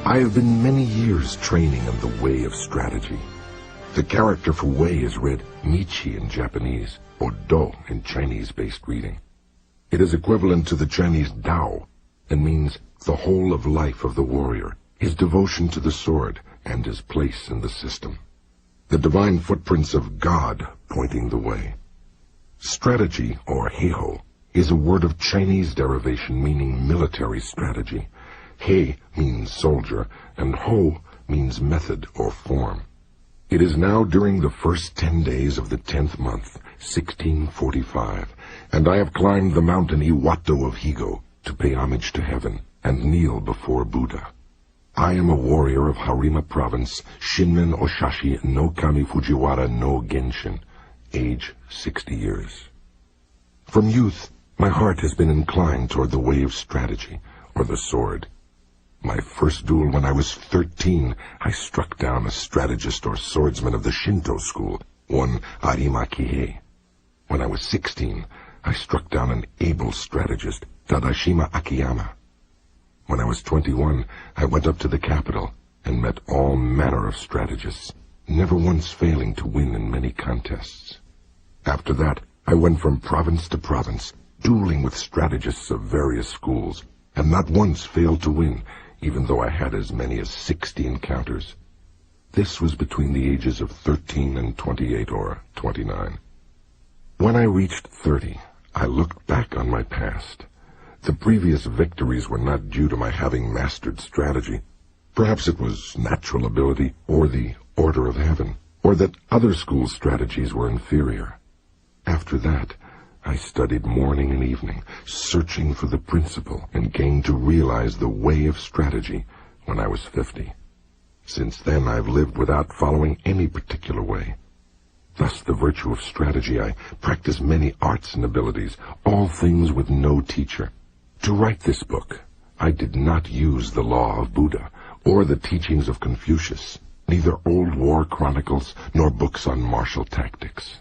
I have been many years training in the way of strategy. The character for way is read Michi in Japanese, or Do in Chinese-based reading. It is equivalent to the Chinese Dao, and means the whole of life of the warrior, his devotion to the sword, and his place in the system. The divine footprints of God pointing the way. Strategy, or heiho, is a word of Chinese derivation meaning military strategy. Hei means soldier, and ho means method or form. It is now during the first 10 days of the 10th month, 1645, and I have climbed the mountain Iwato of Higo to pay homage to heaven and kneel before Buddha. I am a warrior of Harima Province, Shinmen Oshashi no Kami Fujiwara no Genshin, age 60 years. From youth, my heart has been inclined toward the way of strategy, or the sword. My first duel when I was 13, I struck down a strategist or swordsman of the Shinto school, one Arima Kihei. When I was 16, I struck down an able strategist, Tadashima Akiyama. When I was 21, I went up to the capital and met all manner of strategists, never once failing to win in many contests. After that, I went from province to province, dueling with strategists of various schools, and not once failed to win, even though I had as many as 60 encounters. This was between the ages of 13 and 28 or 29. When I reached 30, I looked back on my past. The previous victories were not due to my having mastered strategy. Perhaps it was natural ability, or the order of heaven, or that other school strategies were inferior. After that, I studied morning and evening, searching for the principle, and gained to realize the way of strategy when I was 50. Since then, I've lived without following any particular way. Thus, the virtue of strategy, I practice many arts and abilities, all things with no teacher. To write this book, I did not use the law of Buddha, or the teachings of Confucius, neither old war chronicles nor books on martial tactics.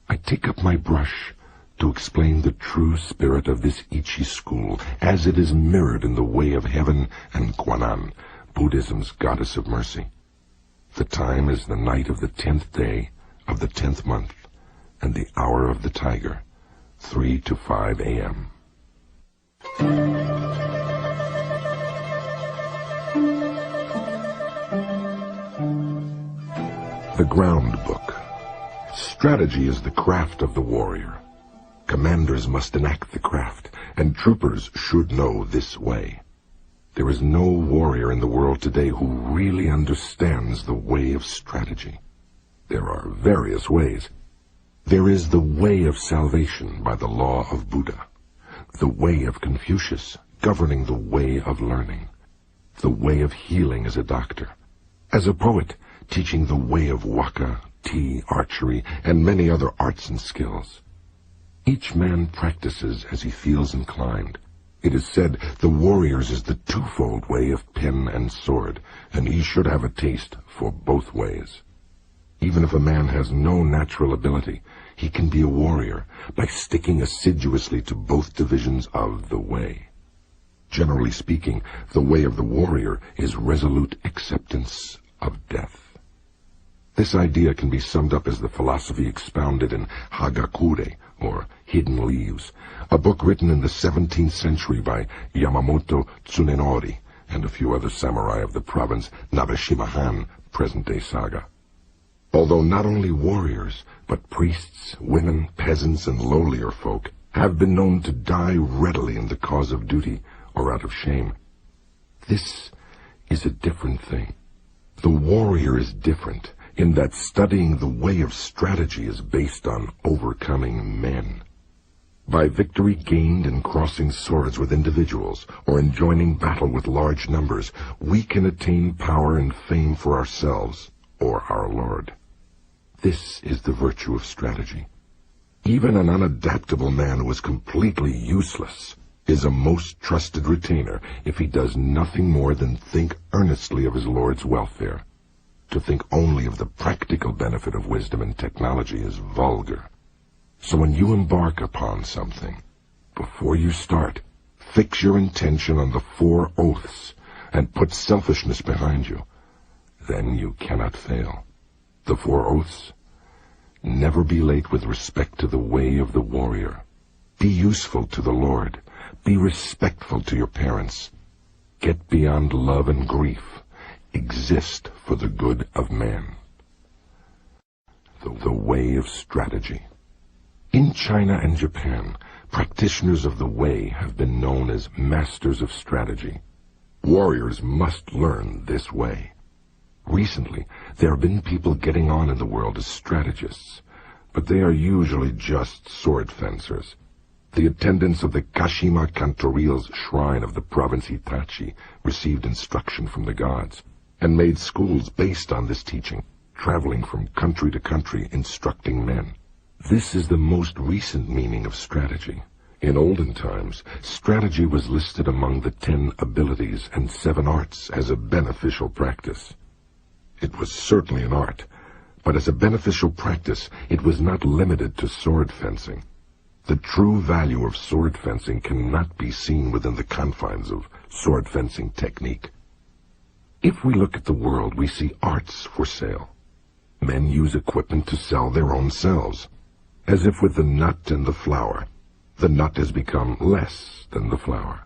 I take up my brush to explain the true spirit of this Ichi school, as it is mirrored in the way of heaven and Guanan, Buddhism's goddess of mercy. The time is the night of the 10th day of the 10th month, and the hour of the tiger, 3 to 5 a.m. The Ground Book. Strategy is the craft of the warrior. Commanders must enact the craft, and troopers should know this way. There is no warrior in the world today who really understands the way of strategy. There are various ways. There is the way of salvation by the law of Buddha, the way of Confucius governing the way of learning, the way of healing as a doctor, as a poet teaching the way of waka, tea, archery, and many other arts and skills. Each man practices as he feels inclined. It is said the warrior's is the twofold way of pen and sword, and he should have a taste for both ways. Even if a man has no natural ability, he can be a warrior by sticking assiduously to both divisions of the way. Generally speaking, the way of the warrior is resolute acceptance of death. This idea can be summed up as the philosophy expounded in Hagakure, or Hidden Leaves, a book written in the 17th century by Yamamoto Tsunenori and a few other samurai of the province Nabeshima-han, present-day Saga. Although not only warriors, but priests, women, peasants, and lowlier folk have been known to die readily in the cause of duty or out of shame, this is a different thing. The warrior is different in that studying the way of strategy is based on overcoming men. By victory gained in crossing swords with individuals or in joining battle with large numbers, we can attain power and fame for ourselves or our Lord. This is the virtue of strategy. Even an unadaptable man who is completely useless is a most trusted retainer if he does nothing more than think earnestly of his Lord's welfare. To think only of the practical benefit of wisdom and technology is vulgar. So when you embark upon something, before you start, fix your intention on the 4 oaths and put selfishness behind you, then you cannot fail. The 4 oaths: never be late with respect to the way of the warrior. Be useful to the Lord. Be respectful to your parents. Get beyond love and grief. Exist for the good of man. The way of strategy. In China and Japan, practitioners of the way have been known as masters of strategy. Warriors must learn this way. Recently, there have been people getting on in the world as strategists, but they are usually just sword fencers. The attendants of the Kashima Kantoril's shrine of the province Hitachi received instruction from the gods, and made schools based on this teaching, traveling from country to country instructing men. This is the most recent meaning of strategy. In olden times, strategy was listed among the 10 abilities and 7 arts as a beneficial practice. It was certainly an art, but as a beneficial practice, it was not limited to sword fencing. The true value of sword fencing cannot be seen within the confines of sword fencing technique. If we look at the world, we see arts for sale. Men use equipment to sell their own selves, as if with the nut and the flower, the nut has become less than the flower.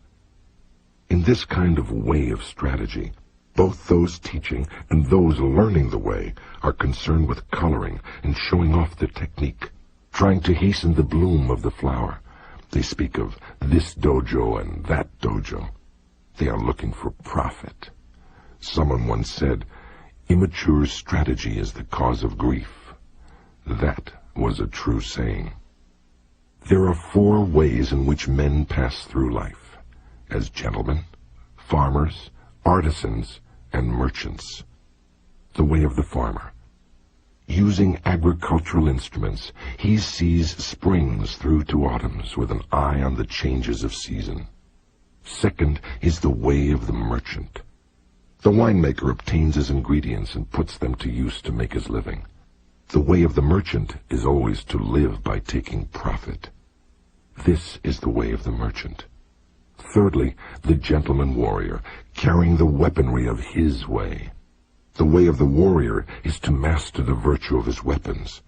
In this kind of way of strategy, both those teaching and those learning the way are concerned with coloring and showing off the technique, trying to hasten the bloom of the flower. They speak of this dojo and that dojo. They are looking for profit. Someone once said, "Immature strategy is the cause of grief." That was a true saying. There are 4 ways in which men pass through life: as gentlemen, farmers, artisans, and merchants. The way of the farmer. Using agricultural instruments, he sees springs through to autumns with an eye on the changes of season. Second is the way of the merchant. The winemaker obtains his ingredients and puts them to use to make his living. The way of the merchant is always to live by taking profit. This is the way of the merchant. Thirdly, the gentleman warrior, carrying the weaponry of his way. The way of the warrior is to master the virtue of his weapons.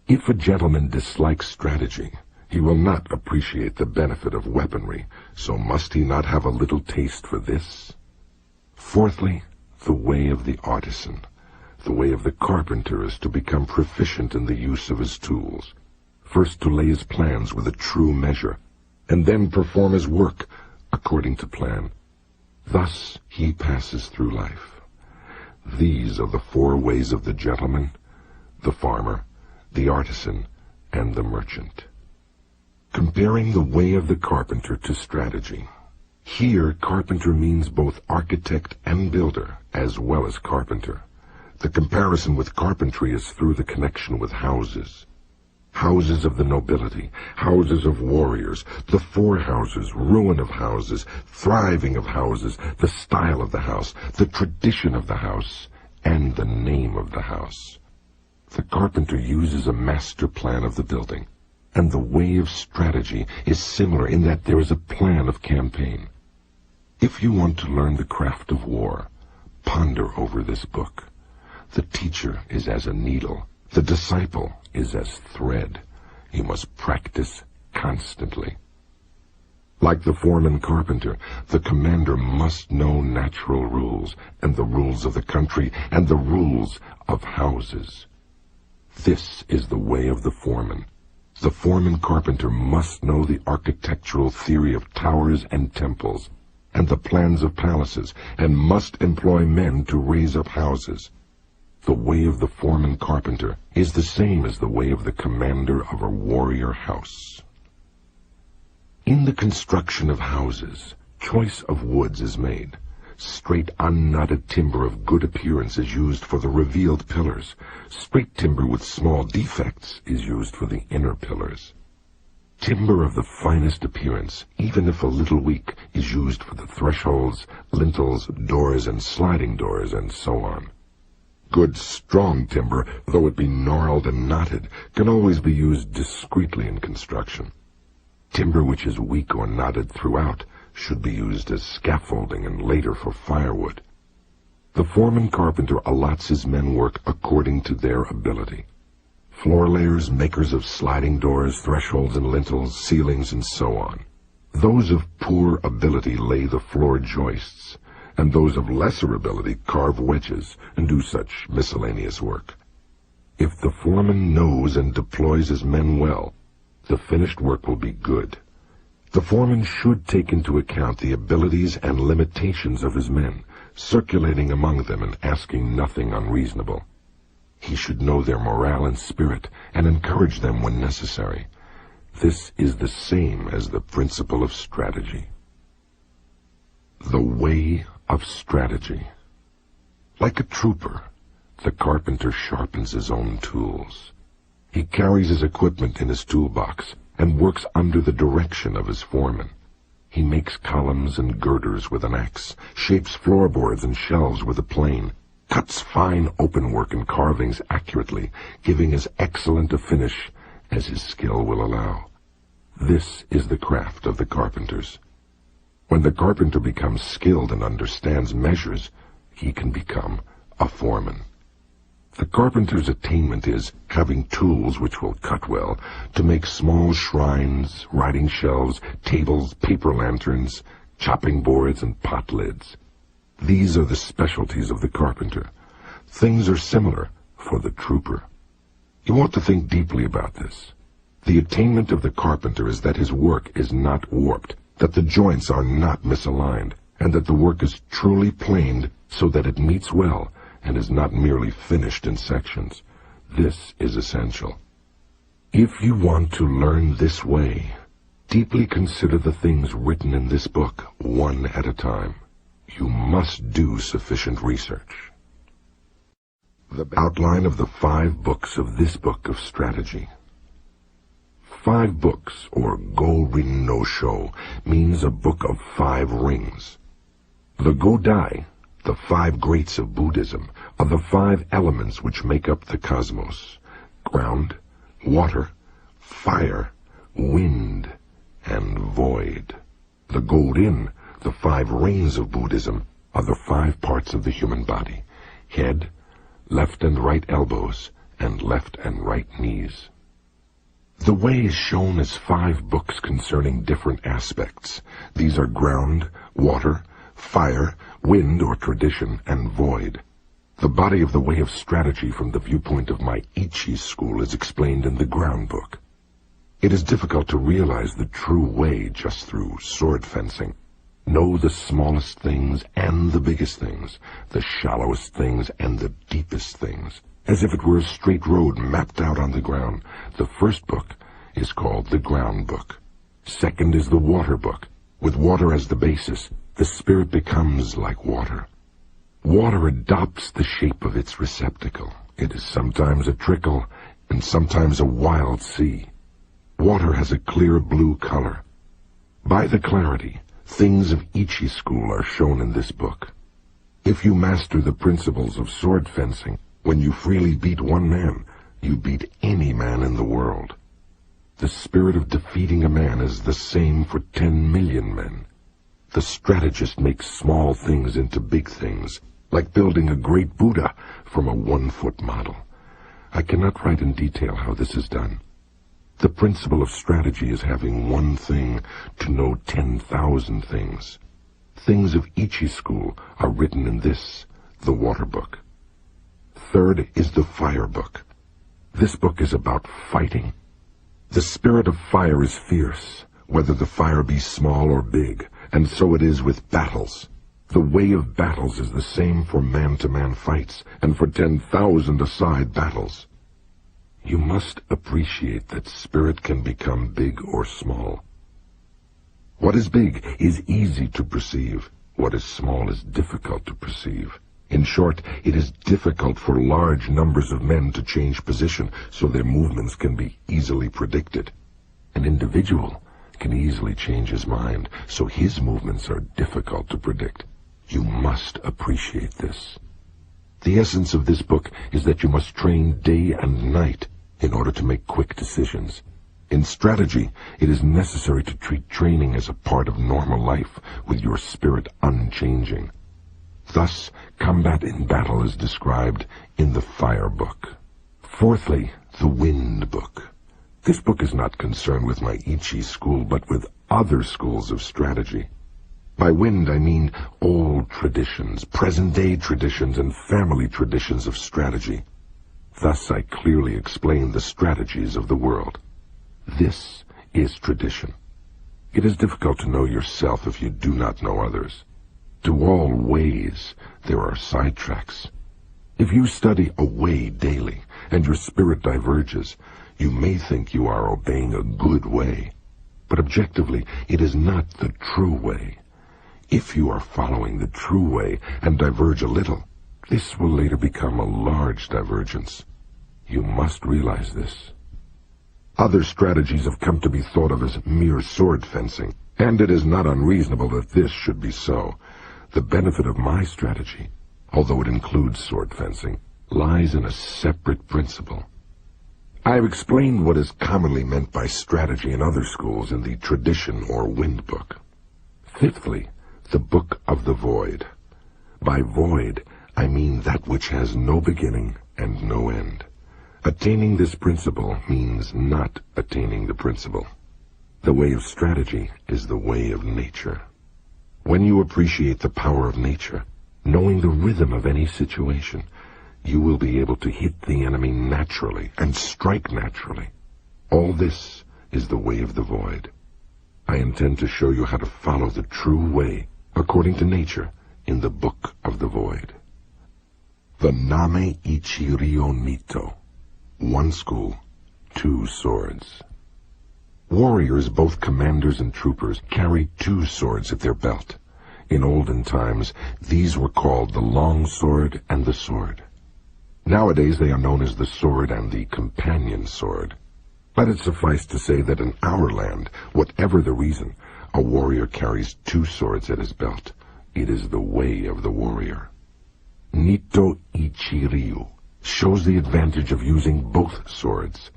If a gentleman dislikes strategy, he will not appreciate the benefit of weaponry, so must he not have a little taste for this? Fourthly, the way of the artisan. The way of the carpenter is to become proficient in the use of his tools, first to lay his plans with a true measure, and then perform his work according to plan. Thus he passes through life. These are the 4 ways of the gentleman, the farmer, the artisan, and the merchant. Comparing the way of the carpenter to strategy. Here, carpenter means both architect and builder, as well as carpenter. The comparison with carpentry is through the connection with houses. Houses of the nobility, houses of warriors, the 4 houses, ruin of houses, thriving of houses, the style of the house, the tradition of the house, and the name of the house. The carpenter uses a master plan of the building, and the way of strategy is similar in that there is a plan of campaign. If you want to learn the craft of war, ponder over this book. The teacher is as a needle. The disciple is as thread. You must practice constantly. Like the foreman carpenter, the commander must know natural rules, and the rules of the country, and the rules of houses. This is the way of the foreman. The foreman carpenter must know the architectural theory of towers and temples, and the plans of palaces, and must employ men to raise up houses. The way of the foreman carpenter is the same as the way of the commander of a warrior house. In the construction of houses, choice of woods is made. Straight unknotted timber of good appearance is used for the revealed pillars. Straight timber with small defects is used for the inner pillars. Timber of the finest appearance, even if a little weak, is used for the thresholds, lintels, doors, and sliding doors, and so on. Good, strong timber, though it be gnarled and knotted, can always be used discreetly in construction. Timber which is weak or knotted throughout should be used as scaffolding and later for firewood. The foreman carpenter allots his men work according to their ability. Floor layers, makers of sliding doors, thresholds and lintels, ceilings, and so on. Those of poor ability lay the floor joists, and those of lesser ability carve wedges and do such miscellaneous work. If the foreman knows and deploys his men well, the finished work will be good. The foreman should take into account the abilities and limitations of his men, circulating among them and asking nothing unreasonable. He should know their morale and spirit and encourage them when necessary. This is the same as the principle of strategy. The way of strategy. Like a trooper, the carpenter sharpens his own tools. He carries his equipment in his toolbox and works under the direction of his foreman. He makes columns and girders with an axe, shapes floorboards and shelves with a plane, cuts fine openwork and carvings accurately, giving as excellent a finish as his skill will allow. This is the craft of the carpenters. When the carpenter becomes skilled and understands measures, he can become a foreman. The carpenter's attainment is having tools which will cut well to make small shrines, writing shelves, tables, paper lanterns, chopping boards, and pot lids. These are the specialties of the carpenter. Things are similar for the trooper. You want to think deeply about this. The attainment of the carpenter is that his work is not warped, that the joints are not misaligned, and that the work is truly planed so that it meets well and is not merely finished in sections. This is essential. If you want to learn this way, deeply consider the things written in this book one at a time. You must do sufficient research. The outline of the 5 books of this book of strategy. 5 books, or Go-Rin no Sho, means a book of 5 rings. The Godai, the 5 greats of Buddhism, are the 5 elements which make up the cosmos: ground, water, fire, wind, and void. The Go-Rin, the 5 rings of Buddhism, are the 5 parts of the human body: head, left and right elbows, and left and right knees. The way is shown as 5 books concerning different aspects. These are ground, water, fire, wind or tradition, and void. The body of the way of strategy from the viewpoint of my Ichi school is explained in the ground book. It is difficult to realize the true way just through sword fencing. Know the smallest things and the biggest things, the shallowest things and the deepest things, as if it were a straight road mapped out on the ground. The first book is called the ground book. Second is the water book. With water as the basis, the spirit becomes like water. Water adopts the shape of its receptacle. It is sometimes a trickle and sometimes a wild sea. Water has a clear blue color. By the clarity, things of Ichi school are shown in this book. If you master the principles of sword fencing, when you freely beat one man, you beat any man in the world. The spirit of defeating a man is the same for 10 million men. The strategist makes small things into big things, like building a great Buddha from a 1-foot model. I cannot write in detail how this is done. The principle of strategy is having one thing to know 10,000 things. Things of Ichi school are written in this, the water book. Third is the fire book. This book is about fighting. The spirit of fire is fierce, whether the fire be small or big, and so it is with battles. The way of battles is the same for man-to-man fights and for 10,000-a-side battles. You must appreciate that spirit can become big or small. What is big is easy to perceive. What is small is difficult to perceive. In short, it is difficult for large numbers of men to change position so their movements can be easily predicted. An individual can easily change his mind, so his movements are difficult to predict. You must appreciate this. The essence of this book is that you must train day and night in order to make quick decisions. In strategy, it is necessary to treat training as a part of normal life, with your spirit unchanging. Thus, combat in battle is described in the Fire Book. Fourthly, the Wind Book. This book is not concerned with my Ichi school, but with other schools of strategy. By wind, I mean old traditions, present-day traditions, and family traditions of strategy. Thus, I clearly explain the strategies of the world. This is tradition. It is difficult to know yourself if you do not know others. To all ways, there are sidetracks. If you study a way daily, and your spirit diverges, you may think you are obeying a good way. But objectively, it is not the true way. If you are following the true way and diverge a little, this will later become a large divergence. You must realize this. Other strategies have come to be thought of as mere sword fencing, and it is not unreasonable that this should be so. The benefit of my strategy, although it includes sword fencing, lies in a separate principle. I have explained what is commonly meant by strategy in other schools in the Tradition or Wind Book. Fifthly, the Book of the Void. By void, I mean that which has no beginning and no end. Attaining this principle means not attaining the principle. The way of strategy is the way of nature. When you appreciate the power of nature, knowing the rhythm of any situation, you will be able to hit the enemy naturally and strike naturally. All this is the way of the void. I intend to show you how to follow the true way, according to nature, in the Book of the Void. The Name Ichi Ryo Nito. One school, two swords. Warriors, both commanders and troopers, carry two swords at their belt. In olden times, these were called the long sword and the sword. Nowadays they are known as the sword and the companion sword. Let it suffice to say that in our land, whatever the reason, a warrior carries two swords at his belt. It is the way of the warrior. Nito Ichi Ryu shows the advantage of using both swords.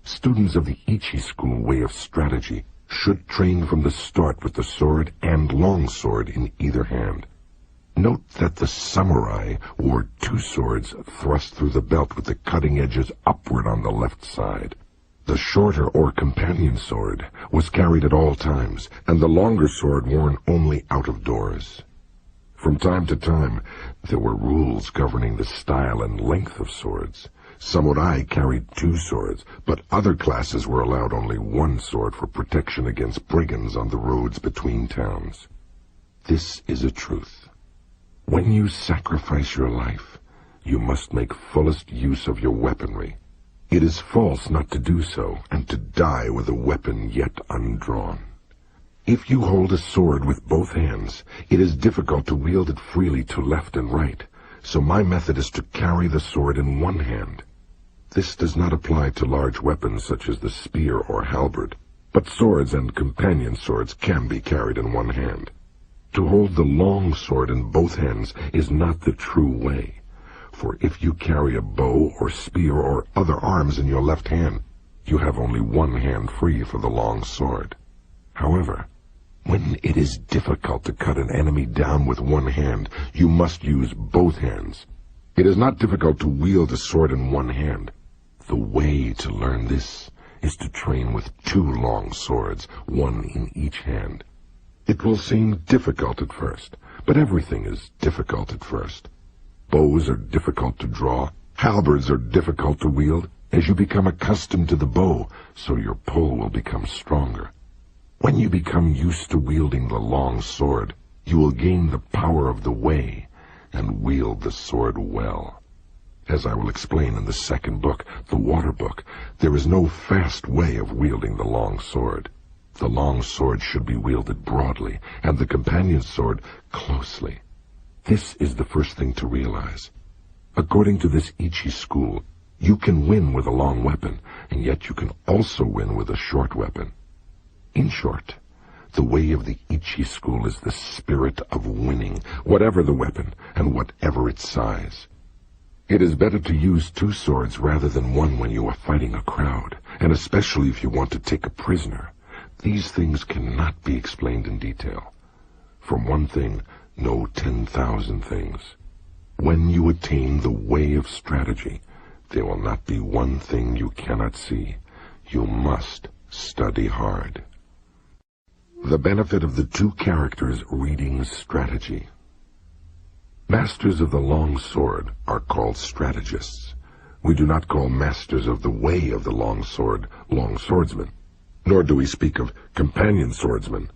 Students of the Ichi school way of strategy should train from the start with the sword and long sword in either hand. Note that the samurai wore two swords thrust through the belt with the cutting edges upward on the left side. The shorter or companion sword was carried at all times, and the longer sword worn only out of doors. From time to time, there were rules governing the style and length of swords. Samurai carried two swords, but other classes were allowed only one sword for protection against brigands on the roads between towns. This is a truth. When you sacrifice your life, you must make fullest use of your weaponry. It is false not to do so, and to die with a weapon yet undrawn. If you hold a sword with both hands, it is difficult to wield it freely to left and right, so my method is to carry the sword in one hand. This does not apply to large weapons such as the spear or halberd, but swords and companion swords can be carried in one hand. To hold the long sword in both hands is not the true way, for if you carry a bow or spear or other arms in your left hand, you have only one hand free for the long sword. However, when it is difficult to cut an enemy down with one hand, you must use both hands. It is not difficult to wield a sword in one hand. The way to learn this is to train with two long swords, one in each hand. It will seem difficult at first, but everything is difficult at first. Bows are difficult to draw, halberds are difficult to wield. As you become accustomed to the bow, so your pull will become stronger. When you become used to wielding the long sword, you will gain the power of the way and wield the sword well. As I will explain in the second book, the Water Book, there is no fast way of wielding the long sword. The long sword should be wielded broadly, and the companion sword closely. This is the first thing to realize. According to this Ichi school, you can win with a long weapon, and yet you can also win with a short weapon. In short, the way of the Ichi school is the spirit of winning, whatever the weapon and whatever its size. It is better to use two swords rather than one when you are fighting a crowd, and especially if you want to take a prisoner. These things cannot be explained in detail. From one thing, know 10,000 things. When you attain the way of strategy, there will not be one thing you cannot see. You must study hard. The benefit of the two characters reading strategy. Masters of the long sword are called strategists. We do not call masters of the way of the long sword long swordsmen, nor do we speak of companion swordsmen,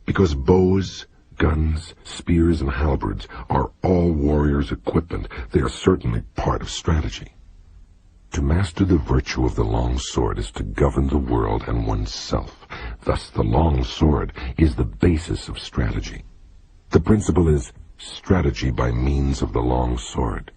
because bows, guns, spears, and halberds are all warriors' equipment. They are certainly part of strategy. To master the virtue of the long sword is to govern the world and oneself. Thus the long sword is the basis of strategy. The principle is strategy by means of the long sword.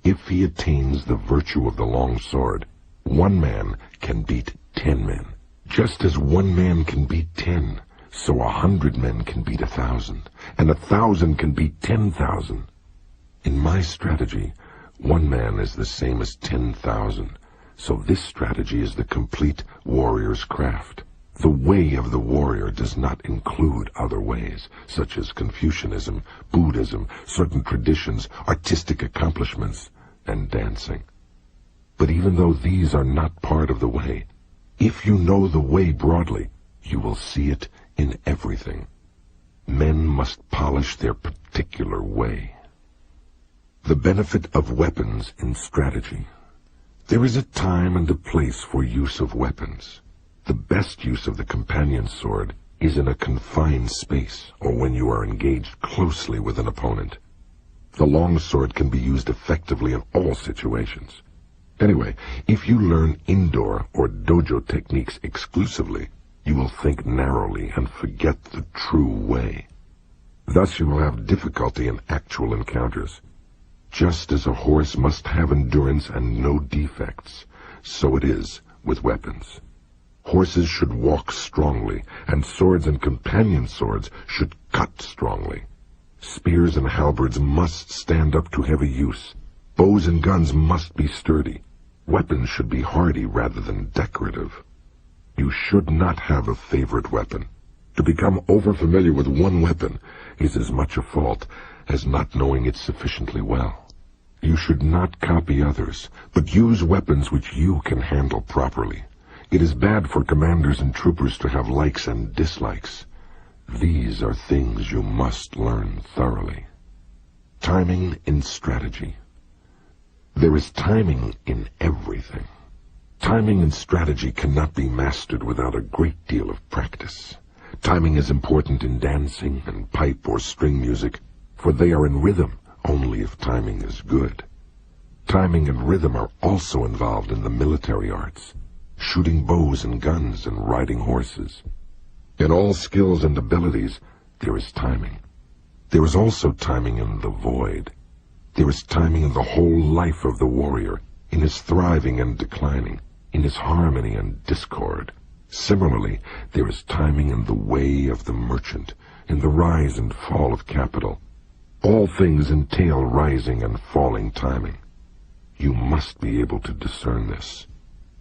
If he attains the virtue of the long sword, one man can beat 10 men. Just as one man can beat 10, so 100 men can beat 1,000, and 1,000 can beat 10,000. In my strategy, one man is the same as 10,000, so this strategy is the complete warrior's craft. The way of the warrior does not include other ways, such as Confucianism, Buddhism, certain traditions, artistic accomplishments, and dancing. But even though these are not part of the way, if you know the way broadly, you will see it in everything. Men must polish their particular way. The benefit of weapons in strategy. There is a time and a place for use of weapons. The best use of the companion sword is in a confined space or when you are engaged closely with an opponent. The long sword can be used effectively in all situations. Anyway, if you learn indoor or dojo techniques exclusively, you will think narrowly and forget the true way. Thus you will have difficulty in actual encounters. Just as a horse must have endurance and no defects, so it is with weapons. Horses should walk strongly, and swords and companion swords should cut strongly. Spears and halberds must stand up to heavy use. Bows and guns must be sturdy. Weapons should be hardy rather than decorative. You should not have a favorite weapon. To become overfamiliar with one weapon is as much a fault as not knowing it sufficiently well. You should not copy others, but use weapons which you can handle properly. It is bad for commanders and troopers to have likes and dislikes. These are things you must learn thoroughly. Timing in strategy. There is timing in everything. Timing in strategy cannot be mastered without a great deal of practice. Timing is important in dancing and pipe or string music, for they are in rhythm only if timing is good. Timing and rhythm are also involved in the military arts, shooting bows and guns and riding horses. In all skills and abilities, there is timing. There is also timing in the void. There is timing in the whole life of the warrior, in his thriving and declining, in his harmony and discord. Similarly, there is timing in the way of the merchant, in the rise and fall of capital. All things entail rising and falling timing. You must be able to discern this.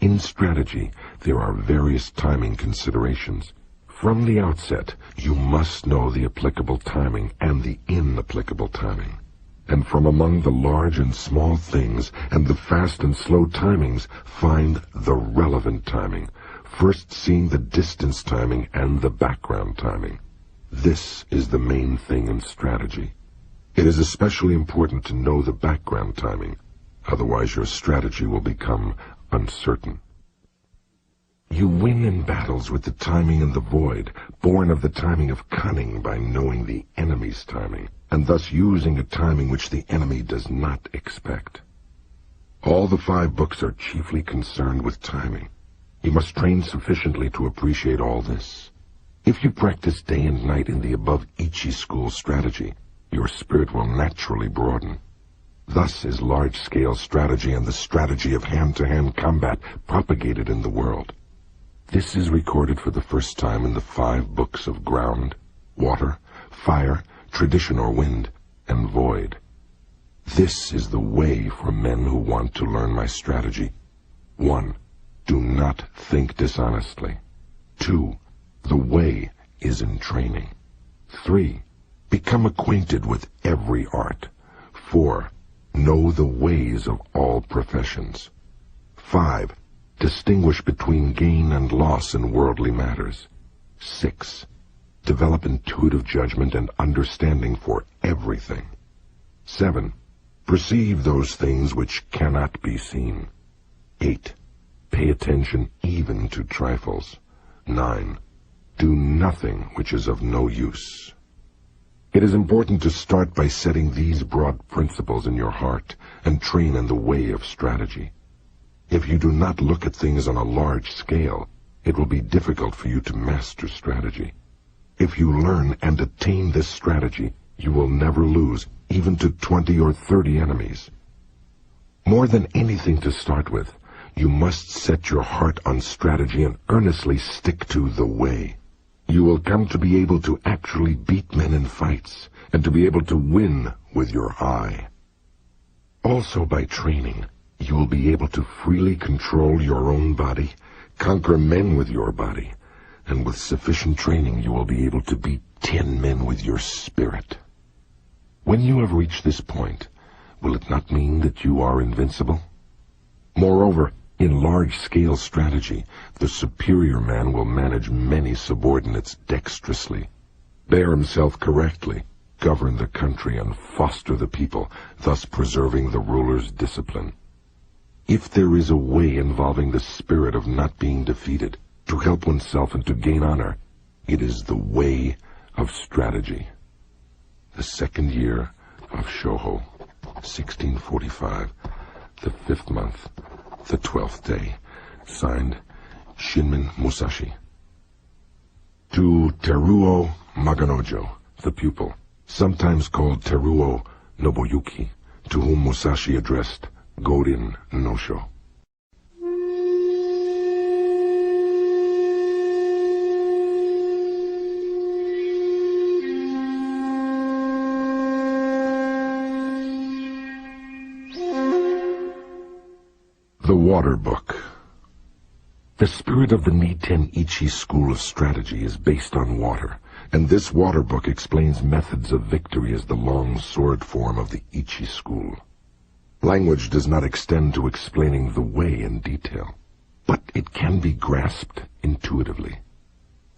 In strategy, there are various timing considerations. From the outset, you must know the applicable timing and the inapplicable timing. And from among the large and small things and the fast and slow timings, find the relevant timing, first seeing the distance timing and the background timing. This is the main thing in strategy. It is especially important to know the background timing, otherwise your strategy will become uncertain. You win in battles with the timing in the void, born of the timing of cunning by knowing the enemy's timing, and thus using a timing which the enemy does not expect. All the 5 books are chiefly concerned with timing. You must train sufficiently to appreciate all this. If you practice day and night in the above Ichi school strategy, your spirit will naturally broaden. Thus is large-scale strategy and the strategy of hand-to-hand combat propagated in the world. This is recorded for the first time in the 5 books of ground, water, fire, tradition or wind, and void. This is the way for men who want to learn my strategy. 1. Do not think dishonestly. 2. The way is in training. 3. Become acquainted with every art. 4. Know the ways of all professions. 5. Distinguish between gain and loss in worldly matters. 6. Develop intuitive judgment and understanding for everything. 7. Perceive those things which cannot be seen. 8. Pay attention even to trifles. 9. Do nothing which is of no use. It is important to start by setting these broad principles in your heart and train in the way of strategy. If you do not look at things on a large scale, it will be difficult for you to master strategy. If you learn and attain this strategy, you will never lose, even to 20 or 30 enemies. More than anything to start with, you must set your heart on strategy and earnestly stick to the way. You will come to be able to actually beat men in fights, and to be able to win with your eye. Also by training, you will be able to freely control your own body, conquer men with your body, and with sufficient training you will be able to beat 10 men with your spirit. When you have reached this point, will it not mean that you are invincible? Moreover, in large-scale strategy, the superior man will manage many subordinates dexterously, bear himself correctly, govern the country, and foster the people, thus preserving the ruler's discipline. If there is a way involving the spirit of not being defeated, to help oneself and to gain honor, it is the way of strategy. The 2nd year of Shoho, 1645, the 5th month, the 12th day. Signed, Shinmin Musashi. To Teruo Maganojo, the pupil, sometimes called Teruo Nobuyuki, to whom Musashi addressed Gorin no Sho. The Water Book. The spirit of the Niten Ichi school of strategy is based on water, and this water book explains methods of victory as the long sword form of the Ichi school. Language does not extend to explaining the way in detail, but it can be grasped intuitively.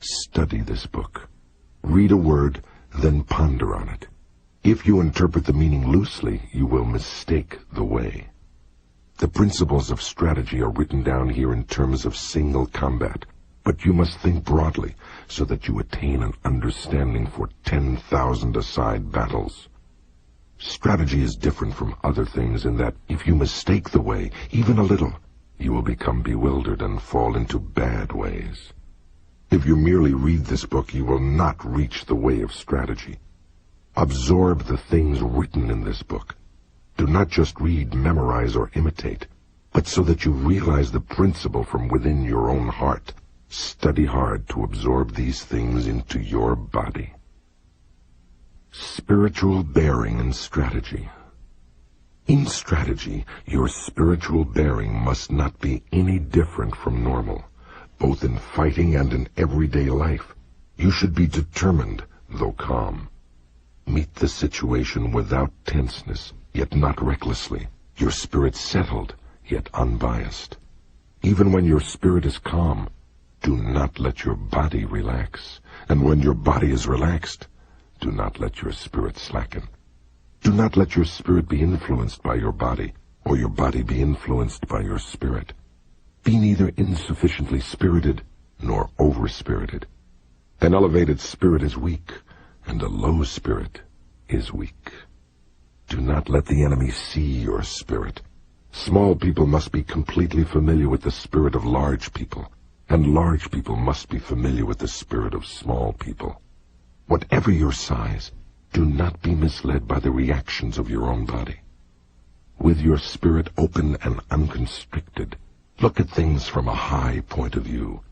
Study this book. Read a word, then ponder on it. If you interpret the meaning loosely, you will mistake the way. The principles of strategy are written down here in terms of single combat, but you must think broadly so that you attain an understanding for 10,000 aside battles. Strategy is different from other things in that if you mistake the way, even a little, you will become bewildered and fall into bad ways. If you merely read this book, you will not reach the way of strategy. Absorb the things written in this book. Do not just read, memorize, or imitate, but so that you realize the principle from within your own heart. Study hard to absorb these things into your body. Spiritual bearing and strategy. In strategy, your spiritual bearing must not be any different from normal. Both in fighting and in everyday life, you should be determined, though calm. Meet the situation without tenseness, yet not recklessly, your spirit settled, yet unbiased. Even when your spirit is calm, do not let your body relax, and when your body is relaxed, do not let your spirit slacken. Do not let your spirit be influenced by your body, or your body be influenced by your spirit. Be neither insufficiently spirited nor over-spirited. An elevated spirit is weak, and a low spirit is weak. Do not let the enemy see your spirit. Small people must be completely familiar with the spirit of large people, and large people must be familiar with the spirit of small people. Whatever your size, do not be misled by the reactions of your own body. With your spirit open and unconstricted, look at things from a high point of view.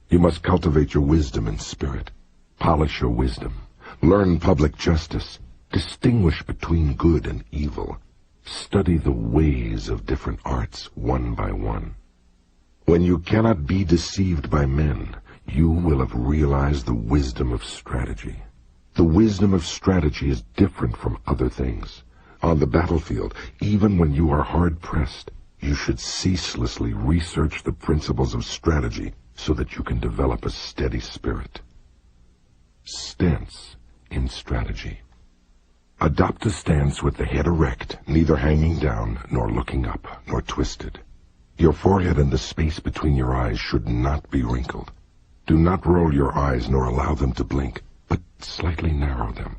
You must cultivate your wisdom in spirit, polish your wisdom, learn public justice, distinguish between good and evil, Study the ways of different arts one by one. When you cannot be deceived by men, you will have realized the wisdom of strategy. The wisdom of strategy is different from other things. On the battlefield, even when you are hard-pressed, you should ceaselessly research the principles of strategy so that you can develop a steady spirit. Stance in strategy. Adopt a stance with the head erect, neither hanging down, nor looking up, nor twisted. Your forehead and the space between your eyes should not be wrinkled. Do not roll your eyes nor allow them to blink, but slightly narrow them.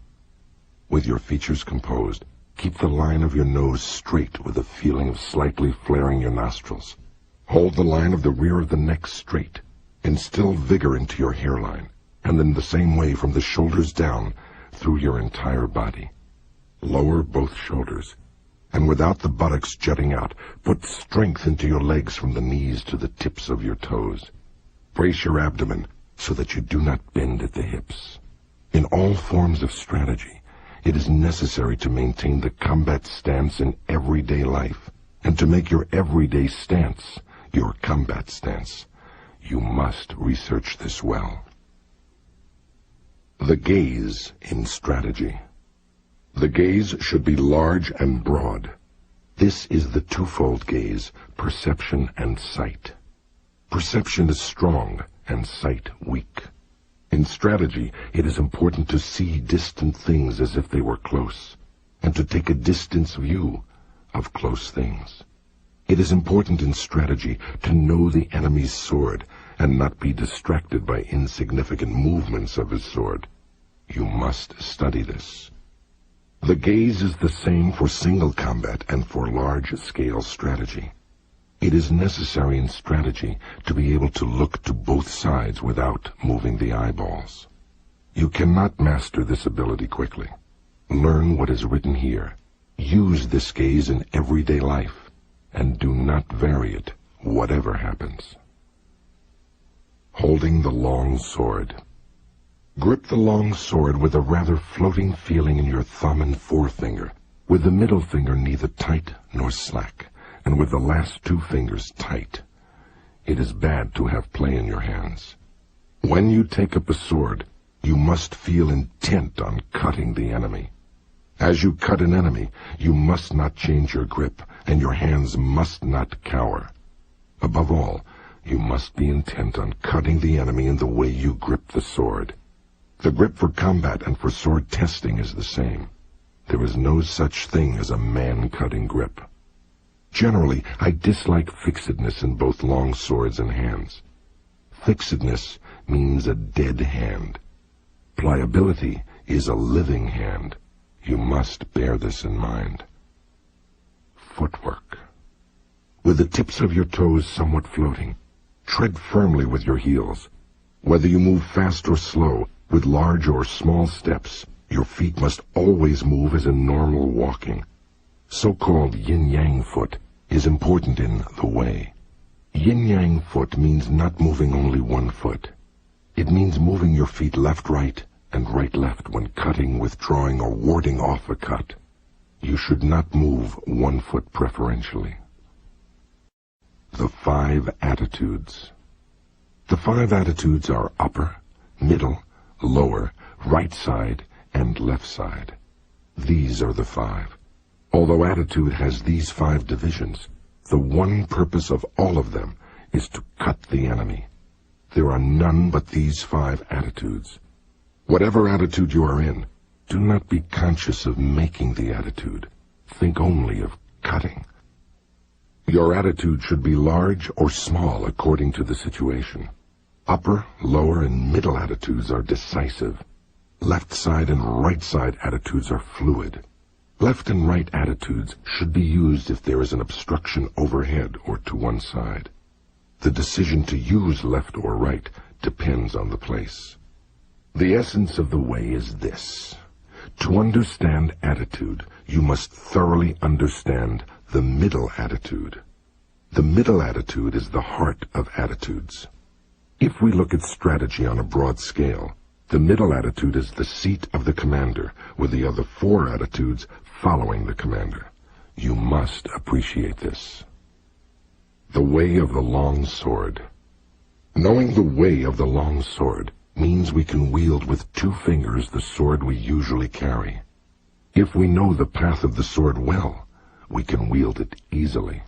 With your features composed, keep the line of your nose straight with a feeling of slightly flaring your nostrils. Hold the line of the rear of the neck straight. Instill vigor into your hairline, and in the same way from the shoulders down through your entire body. Lower both shoulders, and without the buttocks jutting out, put strength into your legs from the knees to the tips of your toes. Brace your abdomen so that you do not bend at the hips. In all forms of strategy, it is necessary to maintain the combat stance in everyday life, and to make your everyday stance your combat stance. You must research this well. The gaze in strategy. The gaze should be large and broad. This is the twofold gaze, perception and sight. Perception is strong and sight weak. In strategy, it is important to see distant things as if they were close, and to take a distance view of close things. It is important in strategy to know the enemy's sword and not be distracted by insignificant movements of his sword. You must study this. The gaze is the same for single combat and for large-scale strategy. It is necessary in strategy to be able to look to both sides without moving the eyeballs. You cannot master this ability quickly. Learn what is written here. Use this gaze in everyday life, and do not vary it, whatever happens. Holding the long sword. Grip the long sword with a rather floating feeling in your thumb and forefinger, with the middle finger neither tight nor slack, and with the last two fingers tight. It is bad to have play in your hands. When you take up a sword, you must feel intent on cutting the enemy. As you cut an enemy, you must not change your grip, and your hands must not cower. Above all, you must be intent on cutting the enemy in the way you grip the sword. The grip for combat and for sword testing is the same. There is no such thing as a man-cutting grip. Generally, I dislike fixedness in both long swords and hands. Fixedness means a dead hand. Pliability is a living hand. You must bear this in mind. Footwork. With the tips of your toes somewhat floating, tread firmly with your heels. Whether you move fast or slow, with large or small steps, your feet must always move as in normal walking. So-called yin-yang foot is important in the way. Yin-yang foot means not moving only one foot. It means moving your feet left-right and right-left when cutting, withdrawing, or warding off a cut. You should not move one foot preferentially. The 5 attitudes. The 5 attitudes are upper, middle, lower, right side, and left side. These are the 5. Although attitude has these 5 divisions, the one purpose of all of them is to cut the enemy. There are none but these 5 attitudes. Whatever attitude you are in, do not be conscious of making the attitude. Think only of cutting. Your attitude should be large or small according to the situation. Upper, lower, and middle attitudes are decisive. Left side and right side attitudes are fluid. Left and right attitudes should be used if there is an obstruction overhead or to one side. The decision to use left or right depends on the place. The essence of the way is this. To understand attitude, you must thoroughly understand the middle attitude. The middle attitude is the heart of attitudes. If we look at strategy on a broad scale, the middle attitude is the seat of the commander, with the other 4 attitudes following the commander. You must appreciate this. The way of the long sword. Knowing the way of the long sword means we can wield with 2 fingers the sword we usually carry. If we know the path of the sword well, we can wield it easily.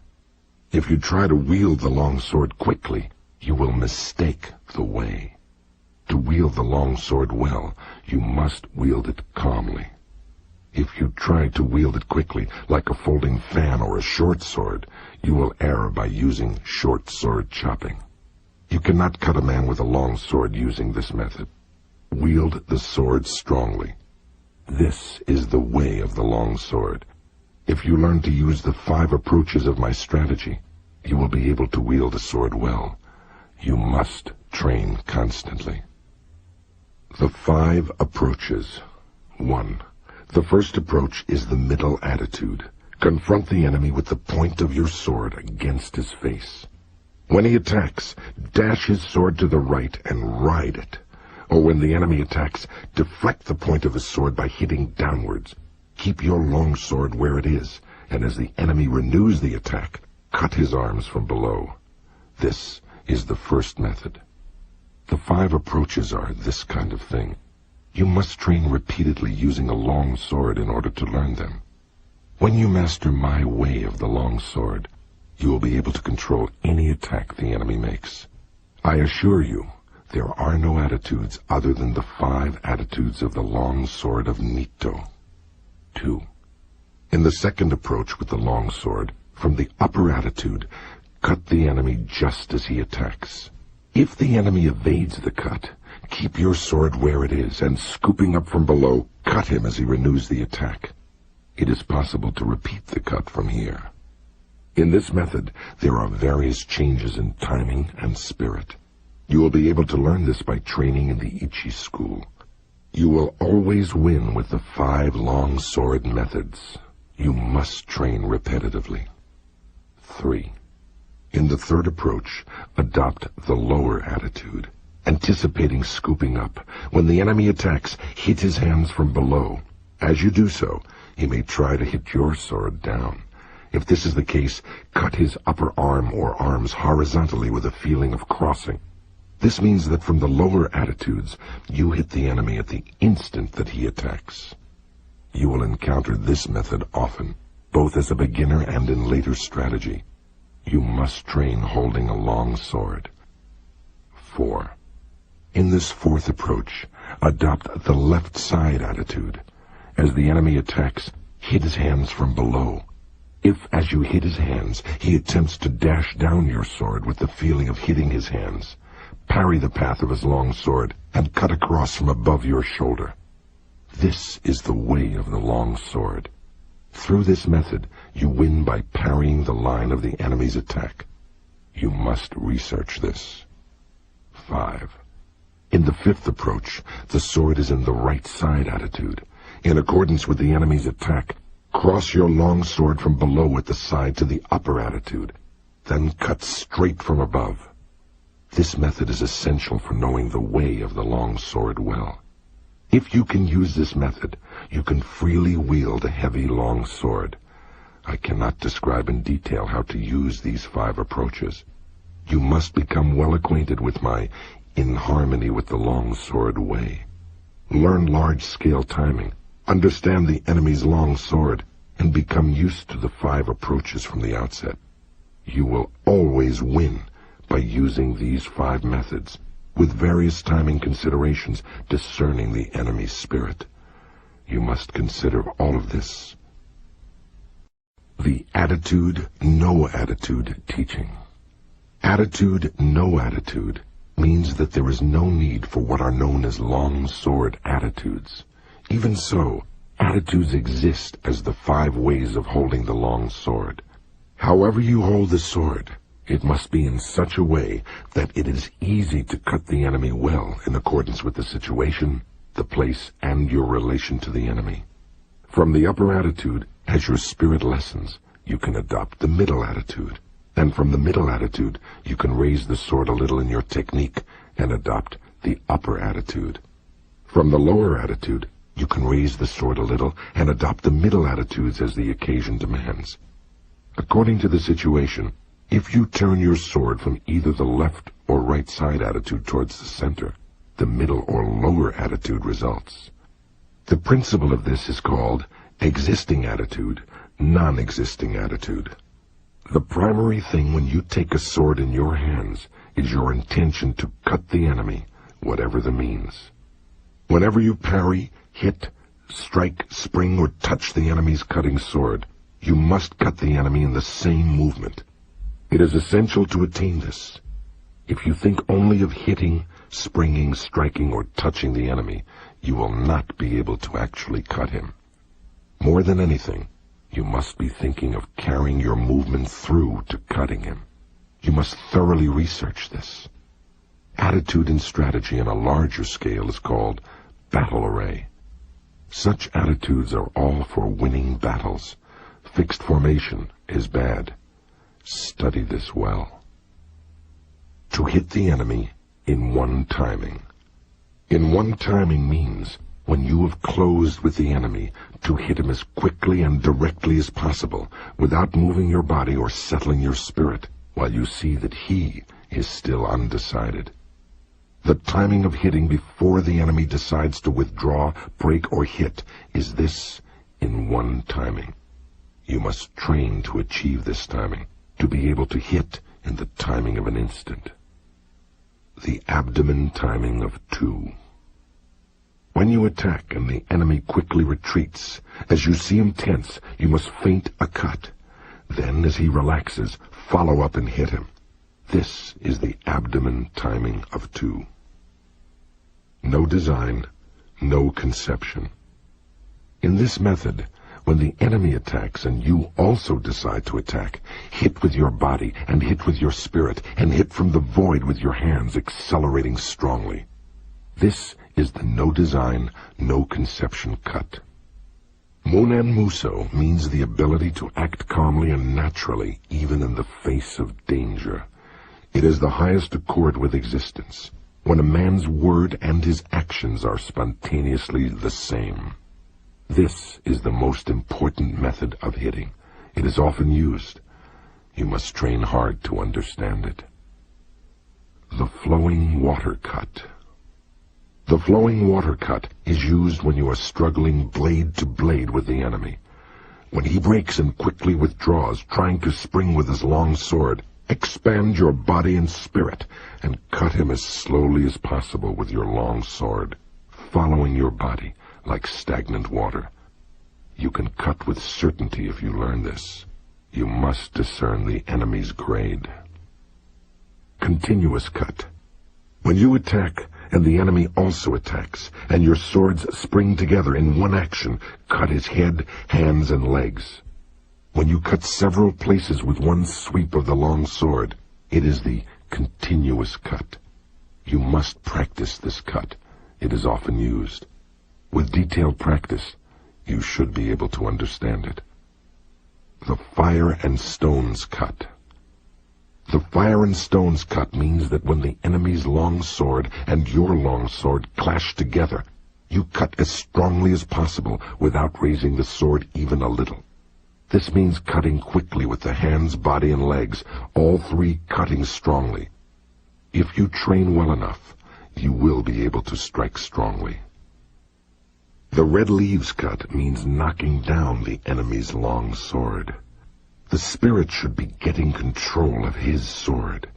If you try to wield the long sword quickly, you will mistake the way. To wield the long sword well, you must wield it calmly. If you try to wield it quickly, like a folding fan or a short sword, you will err by using short sword chopping. You cannot cut a man with a long sword using this method. Wield the sword strongly. This is the way of the long sword. If you learn to use the 5 approaches of my strategy, you will be able to wield a sword well. You must train constantly. The 5 approaches. 1. The first approach is the middle attitude. Confront the enemy with the point of your sword against his face. When he attacks, dash his sword to the right and ride it. Or when the enemy attacks, deflect the point of his sword by hitting downwards. Keep your long sword where it is, and as the enemy renews the attack, cut his arms from below. This is the first method. The 5 approaches are this kind of thing. You must train repeatedly using a long sword in order to learn them. When you master my way of the long sword, you will be able to control any attack the enemy makes. I assure you, there are no attitudes other than the 5 attitudes of the long sword of Nito. 2. In the second approach with the long sword, from the upper attitude, cut the enemy just as he attacks. If the enemy evades the cut, keep your sword where it is, and scooping up from below, cut him as he renews the attack. It is possible to repeat the cut from here. In this method, there are various changes in timing and spirit. You will be able to learn this by training in the Ichi school. You will always win with the 5 long sword methods. You must train repetitively. 3. In the third approach, adopt the lower attitude. Anticipating scooping up, when the enemy attacks, hit his hands from below. As you do so, he may try to hit your sword down. If this is the case, cut his upper arm or arms horizontally with a feeling of crossing. This means that from the lower attitudes, you hit the enemy at the instant that he attacks. You will encounter this method often, both as a beginner and in later strategy. You must train holding a long sword. 4. In this fourth approach, adopt the left side attitude. As the enemy attacks, hit his hands from below. If, as you hit his hands, he attempts to dash down your sword with the feeling of hitting his hands, parry the path of his long sword and cut across from above your shoulder. This is the way of the long sword. Through this method, you win by parrying the line of the enemy's attack. You must research this. 5. In the fifth approach, the sword is in the right side attitude. In accordance with the enemy's attack, cross your long sword from below at the side to the upper attitude, then cut straight from above. This method is essential for knowing the way of the long sword well. If you can use this method, you can freely wield a heavy long sword. I cannot describe in detail how to use these 5 approaches. You must become well acquainted with my in harmony with the long sword way. Learn large-scale timing, understand the enemy's long sword, and become used to the 5 approaches from the outset. You will always win by using these 5 methods, with various timing considerations discerning the enemy's spirit. You must consider all of this. The attitude, no attitude teaching. Attitude, no attitude means that there is no need for what are known as long sword attitudes. Even so, attitudes exist as the 5 ways of holding the long sword. However you hold the sword, it must be in such a way that it is easy to cut the enemy well in accordance with the situation, the place, and your relation to the enemy. From the upper attitude, as your spirit lessens, you can adopt the middle attitude. And from the middle attitude, you can raise the sword a little in your technique and adopt the upper attitude. From the lower attitude, You can raise the sword a little and adopt the middle attitudes as the occasion demands. According to the situation, if you turn your sword from either the left or right side attitude towards the center, the middle or lower attitude results. The principle of this is called existing attitude, non-existing attitude. The primary thing when you take a sword in your hands is your intention to cut the enemy, whatever the means. Whenever you parry, hit, strike, spring, or touch the enemy's cutting sword, you must cut the enemy in the same movement. It is essential to attain this. If you think only of hitting, springing, striking, or touching the enemy, you will not be able to actually cut him. More than anything, you must be thinking of carrying your movement through to cutting him. You must thoroughly research this. Attitude and strategy on a larger scale is called battle array. Such attitudes are all for winning battles. Fixed formation is bad. Study this well. To hit the enemy in one timing. In one timing means when you have closed with the enemy, to hit him as quickly and directly as possible without moving your body or settling your spirit while you see that he is still undecided. The timing of hitting before the enemy decides to withdraw, break, or hit is this in one timing. You must train to achieve this timing, to be able to hit in the timing of an instant. The abdomen timing of 2. When you attack and the enemy quickly retreats, as you see him tense, you must feint a cut. Then, as he relaxes, follow up and hit him. This is the abdomen timing of 2. No design, no conception. In this method, when the enemy attacks and you also decide to attack, hit with your body and hit with your spirit and hit from the void with your hands, accelerating strongly. This is the no design, no conception cut. Munen Muso means the ability to act calmly and naturally even in the face of danger. It is the highest accord with existence, when a man's word and his actions are spontaneously the same. This is the most important method of hitting. It is often used. You must train hard to understand it. The flowing water cut. The flowing water cut is used when you are struggling blade to blade with the enemy. When he breaks and quickly withdraws, trying to spring with his long sword, expand your body and spirit and cut him as slowly as possible with your long sword, following your body like stagnant water. You can cut with certainty if you learn this. You must discern the enemy's grade. Continuous cut. When you attack and the enemy also attacks, and your swords spring together in one action, cut his head, hands, and legs. When you cut several places with one sweep of the long sword, it is the continuous cut. You must practice this cut. It is often used. With detailed practice, you should be able to understand it. The fire and stones cut. The fire and stones cut means that when the enemy's long sword and your long sword clash together, you cut as strongly as possible without raising the sword even a little. This means cutting quickly with the hands, body, and legs, all three cutting strongly. If you train well enough, you will be able to strike strongly. The red leaves cut means knocking down the enemy's long sword. The spirit should be getting control of his sword.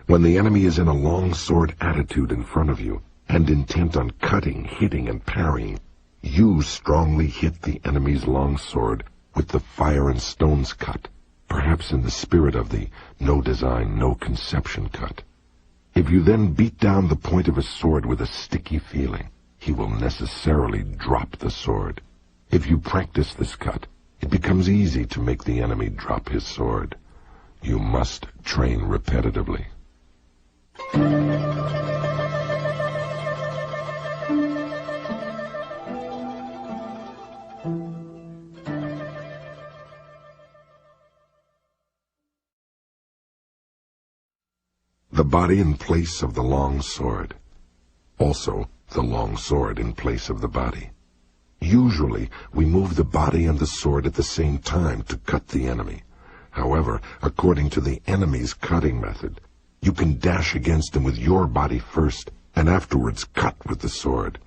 When the enemy is in a long sword attitude in front of you and intent on cutting, hitting, and parrying, you strongly hit the enemy's long sword with the fire and stones cut, perhaps in the spirit of the no design, no conception cut. If you then beat down the point of a sword with a sticky feeling, he will necessarily drop the sword. If you practice this cut, it becomes easy to make the enemy drop his sword. You must train repetitively. The body in place of the long sword. Also, the long sword in place of the body. Usually, we move the body and the sword at the same time to cut the enemy. However, according to the enemy's cutting method, you can dash against him with your body first, and afterwards cut with the sword.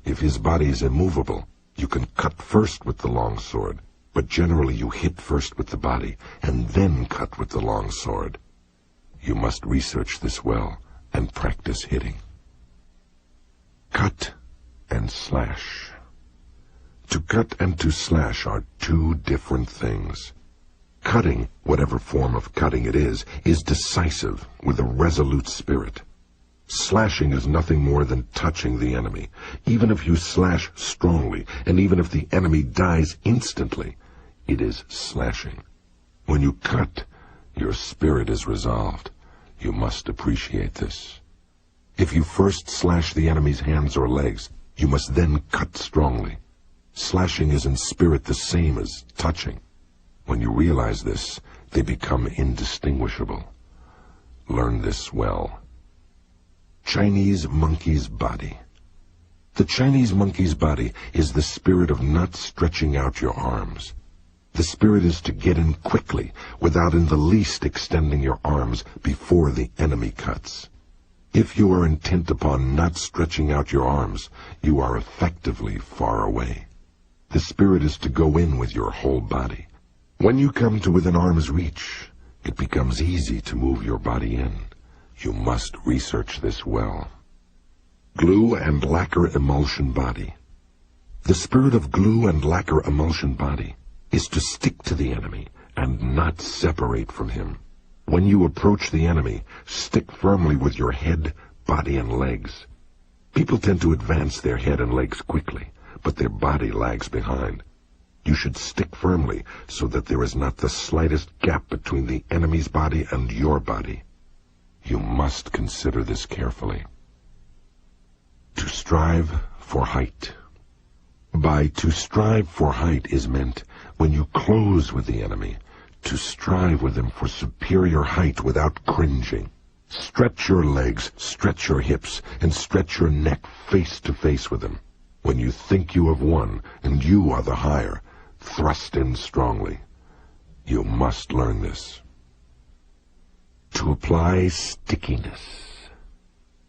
If his body is immovable, you can cut first with the long sword, but generally you hit first with the body, and then cut with the long sword. You must research this well, and practice hitting. Cut and slash. To cut and to slash are two different things. Cutting, whatever form of cutting it is decisive, with a resolute spirit. Slashing is nothing more than touching the enemy. Even if you slash strongly, and even if the enemy dies instantly, it is slashing. When you cut, your spirit is resolved. You must appreciate this. If you first slash the enemy's hands or legs, you must then cut strongly. Slashing is in spirit the same as touching. When you realize this, they become indistinguishable. Learn this well. Chinese monkey's body. The Chinese monkey's body is the spirit of not stretching out your arms. The spirit is to get in quickly, without in the least extending your arms before the enemy cuts. If you are intent upon not stretching out your arms, you are effectively far away. The spirit is to go in with your whole body. When you come to within arm's reach, it becomes easy to move your body in. You must research this well. Glue and lacquer emulsion body. The spirit of glue and lacquer emulsion body is to stick to the enemy and not separate from him. When you approach the enemy, stick firmly with your head, body, and legs. People tend to advance their head and legs quickly, but their body lags behind. You should stick firmly so that there is not the slightest gap between the enemy's body and your body. You must consider this carefully. To strive for height. By to strive for height is meant when you close with the enemy, to strive with him for superior height without cringing. Stretch your legs, stretch your hips, and stretch your neck face to face with him. When you think you have won, and you are the higher, thrust in strongly. You must learn this. To apply stickiness.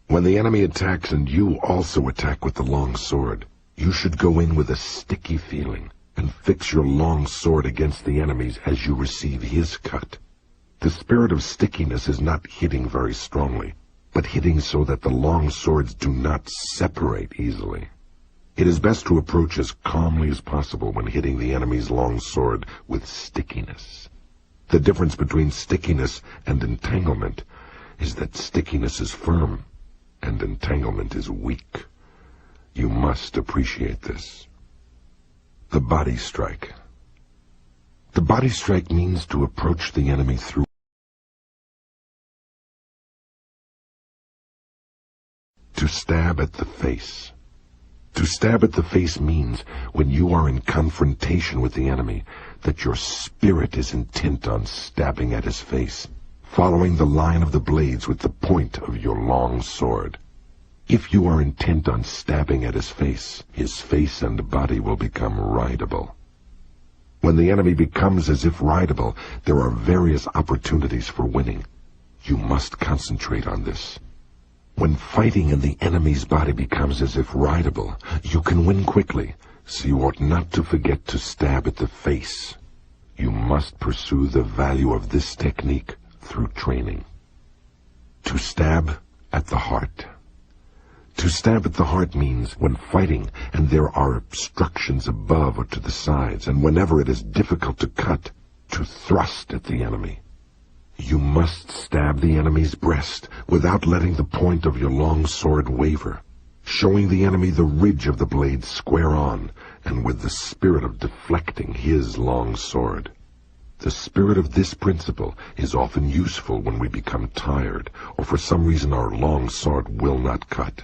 When the enemy attacks and you also attack with the long sword, you should go in with a sticky feeling and fix your long sword against the enemy's as you receive his cut. The spirit of stickiness is not hitting very strongly, but hitting so that the long swords do not separate easily. It is best to approach as calmly as possible when hitting the enemy's long sword with stickiness. The difference between stickiness and entanglement is that stickiness is firm and entanglement is weak. You must appreciate this. The body strike. The body strike means to approach the enemy through. To stab at the face. To stab at the face means, when you are in confrontation with the enemy, that your spirit is intent on stabbing at his face, following the line of the blades with the point of your long sword. If you are intent on stabbing at his face and body will become rideable. When the enemy becomes as if rideable, there are various opportunities for winning. You must concentrate on this. When fighting and the enemy's body becomes as if rideable, you can win quickly, so you ought not to forget to stab at the face. You must pursue the value of this technique through training. To stab at the heart. To stab at the heart means when fighting and there are obstructions above or to the sides, and whenever it is difficult to cut, to thrust at the enemy. You must stab the enemy's breast without letting the point of your long sword waver, showing the enemy the ridge of the blade square on, and with the spirit of deflecting his long sword. The spirit of this principle is often useful when we become tired, or for some reason our long sword will not cut.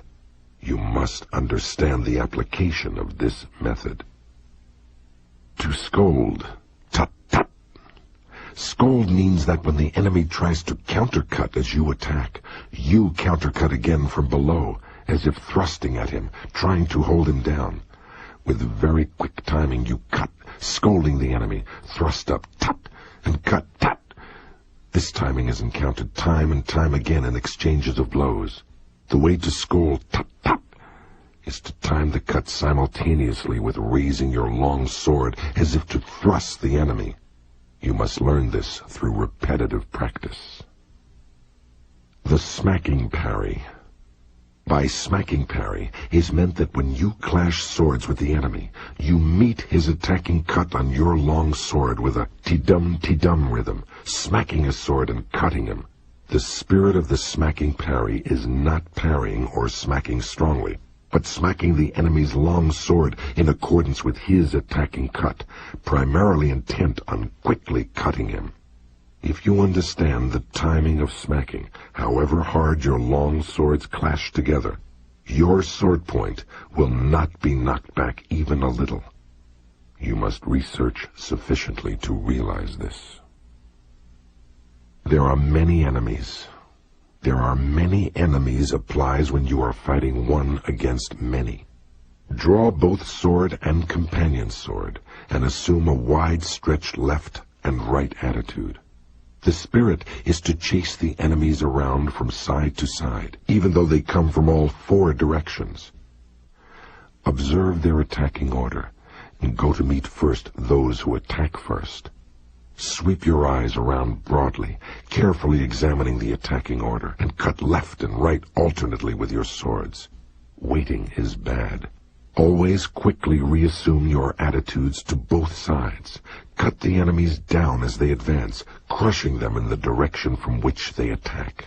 You must understand the application of this method. To scold. Tut, tut. Scold means that when the enemy tries to countercut as you attack, you countercut again from below, as if thrusting at him, trying to hold him down. With very quick timing, you cut, scolding the enemy, thrust up, tut, and cut, tut. This timing is encountered time and time again in exchanges of blows. The way to scold, tut, tut, is to time the cut simultaneously with raising your long sword as if to thrust the enemy. You must learn this through repetitive practice. The smacking parry. By smacking parry is meant that when you clash swords with the enemy, you meet his attacking cut on your long sword with a ti-dum rhythm, smacking a sword and cutting him. The spirit of the smacking parry is not parrying or smacking strongly, but smacking the enemy's long sword in accordance with his attacking cut, primarily intent on quickly cutting him. If you understand the timing of smacking, however hard your long swords clash together, your sword point will not be knocked back even a little. You must research sufficiently to realize this. There are many enemies. There are many enemies applies when you are fighting one against many. Draw both sword and companion sword and assume a wide-stretched left and right attitude. The spirit is to chase the enemies around from side to side, even though they come from all four directions. Observe their attacking order, and go to meet first those who attack first. Sweep your eyes around broadly, carefully examining the attacking order, and cut left and right alternately with your swords. Waiting is bad. Always quickly reassume your attitudes to both sides. Cut the enemies down as they advance, crushing them in the direction from which they attack.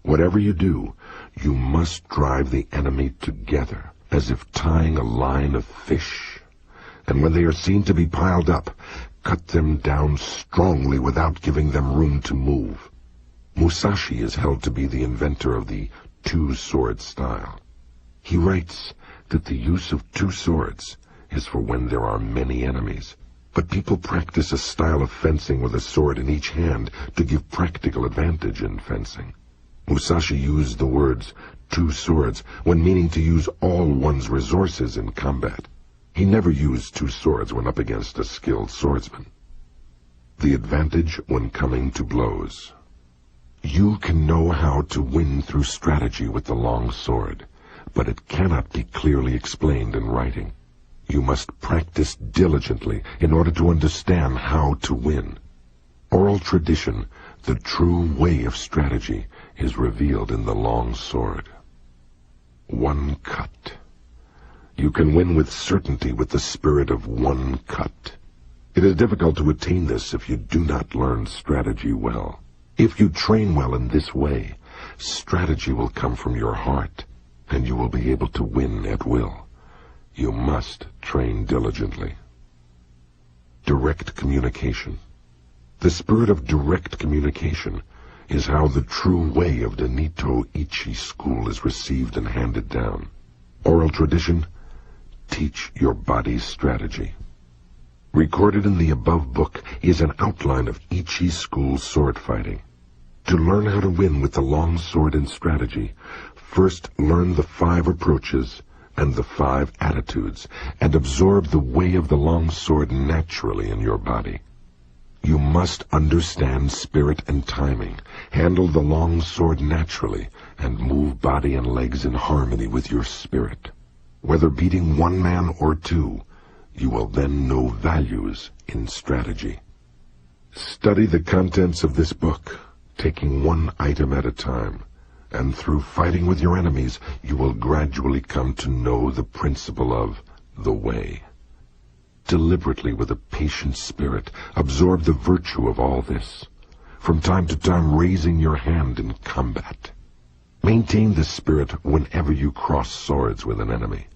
Whatever you do, you must drive the enemy together, as if tying a line of fish. And when they are seen to be piled up, cut them down strongly without giving them room to move. Musashi is held to be the inventor of the two-sword style. He writes that the use of two swords is for when there are many enemies, but people practice a style of fencing with a sword in each hand to give practical advantage in fencing. Musashi used the words two swords when meaning to use all one's resources in combat. He never used two swords when up against a skilled swordsman. The advantage when coming to blows. You can know how to win through strategy with the long sword, but it cannot be clearly explained in writing. You must practice diligently in order to understand how to win. Oral tradition, the true way of strategy, is revealed in the long sword. One cut. You can win with certainty with the spirit of one cut. It is difficult to attain this if you do not learn strategy well. If you train well in this way, strategy will come from your heart, and you will be able to win at will. You must train diligently. Direct communication. The spirit of direct communication is how the true way of the Nito-Ichi school is received and handed down. Oral tradition, teach your body's strategy. Recorded in the above book is an outline of Ichi school sword fighting. To learn how to win with the long sword in strategy, first learn the 5 approaches and the 5 attitudes, and absorb the way of the long sword naturally in your body. You must understand spirit and timing, handle the long sword naturally, and move body and legs in harmony with your spirit. Whether beating one man or two, you will then know values in strategy. Study the contents of this book, taking one item at a time, and through fighting with your enemies, you will gradually come to know the principle of the way. Deliberately, with a patient spirit, absorb the virtue of all this, from time to time raising your hand in combat. Maintain this spirit whenever you cross swords with an enemy.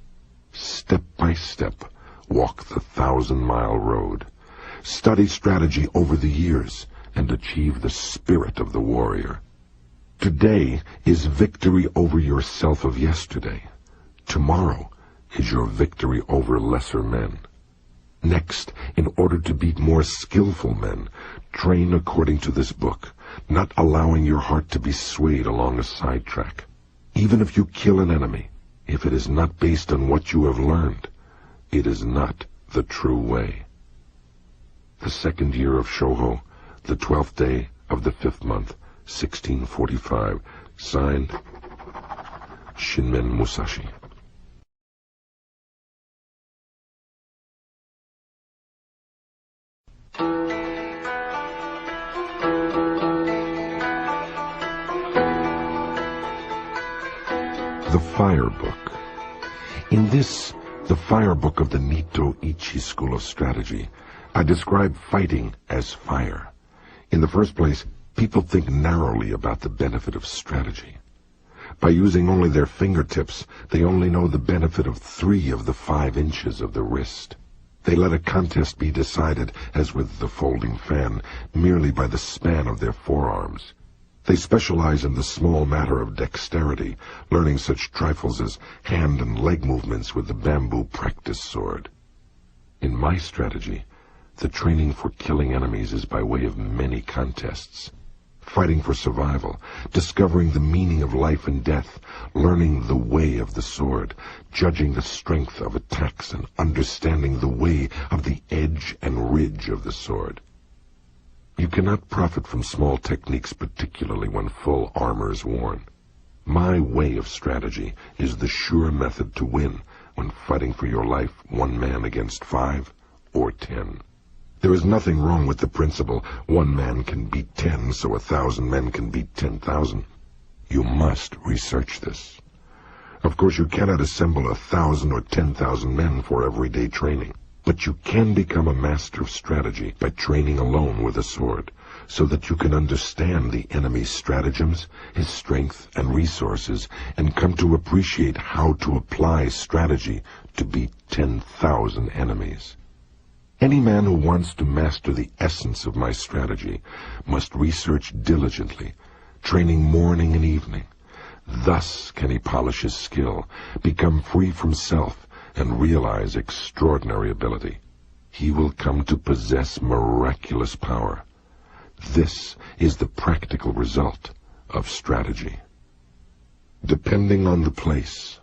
Step by step, walk the 1,000-mile road. Study strategy over the years, and achieve the spirit of the warrior. Today is victory over yourself of yesterday. Tomorrow is your victory over lesser men. Next, in order to beat more skillful men, train according to this book, not allowing your heart to be swayed along a sidetrack. Even if you kill an enemy, if it is not based on what you have learned, It is not the true way. The 2nd year of Shōhō, the 12th day of the 5th month, 1645. Signed, Shinmen Musashi. The Fire Book. In this, the Fire Book of the Nito Ichi School of Strategy, I describe fighting as fire. In the first place, people think narrowly about the benefit of strategy. By using only their fingertips, they only know the benefit of 3 of the 5 inches of the wrist. They let a contest be decided, as with the folding fan, merely by the span of their forearms. They specialize in the small matter of dexterity, learning such trifles as hand and leg movements with the bamboo practice sword. In my strategy, the training for killing enemies is by way of many contests. Fighting for survival, discovering the meaning of life and death, learning the way of the sword, judging the strength of attacks, and understanding the way of the edge and ridge of the sword. You cannot profit from small techniques, particularly when full armor is worn. My way of strategy is the sure method to win when fighting for your life 1 man against 5 or 10. There is nothing wrong with the principle 1 man can beat 10, so 1,000 men can beat 10,000. You must research this. Of course, you cannot assemble 1,000 or 10,000 men for everyday training. But you can become a master of strategy by training alone with a sword, so that you can understand the enemy's stratagems, his strength and resources, and come to appreciate how to apply strategy to beat 10,000 enemies. Any man who wants to master the essence of my strategy must research diligently, training morning and evening. Thus can he polish his skill, become free from self, and realize extraordinary ability. He will come to possess miraculous power. This is the practical result of strategy. Depending on the place.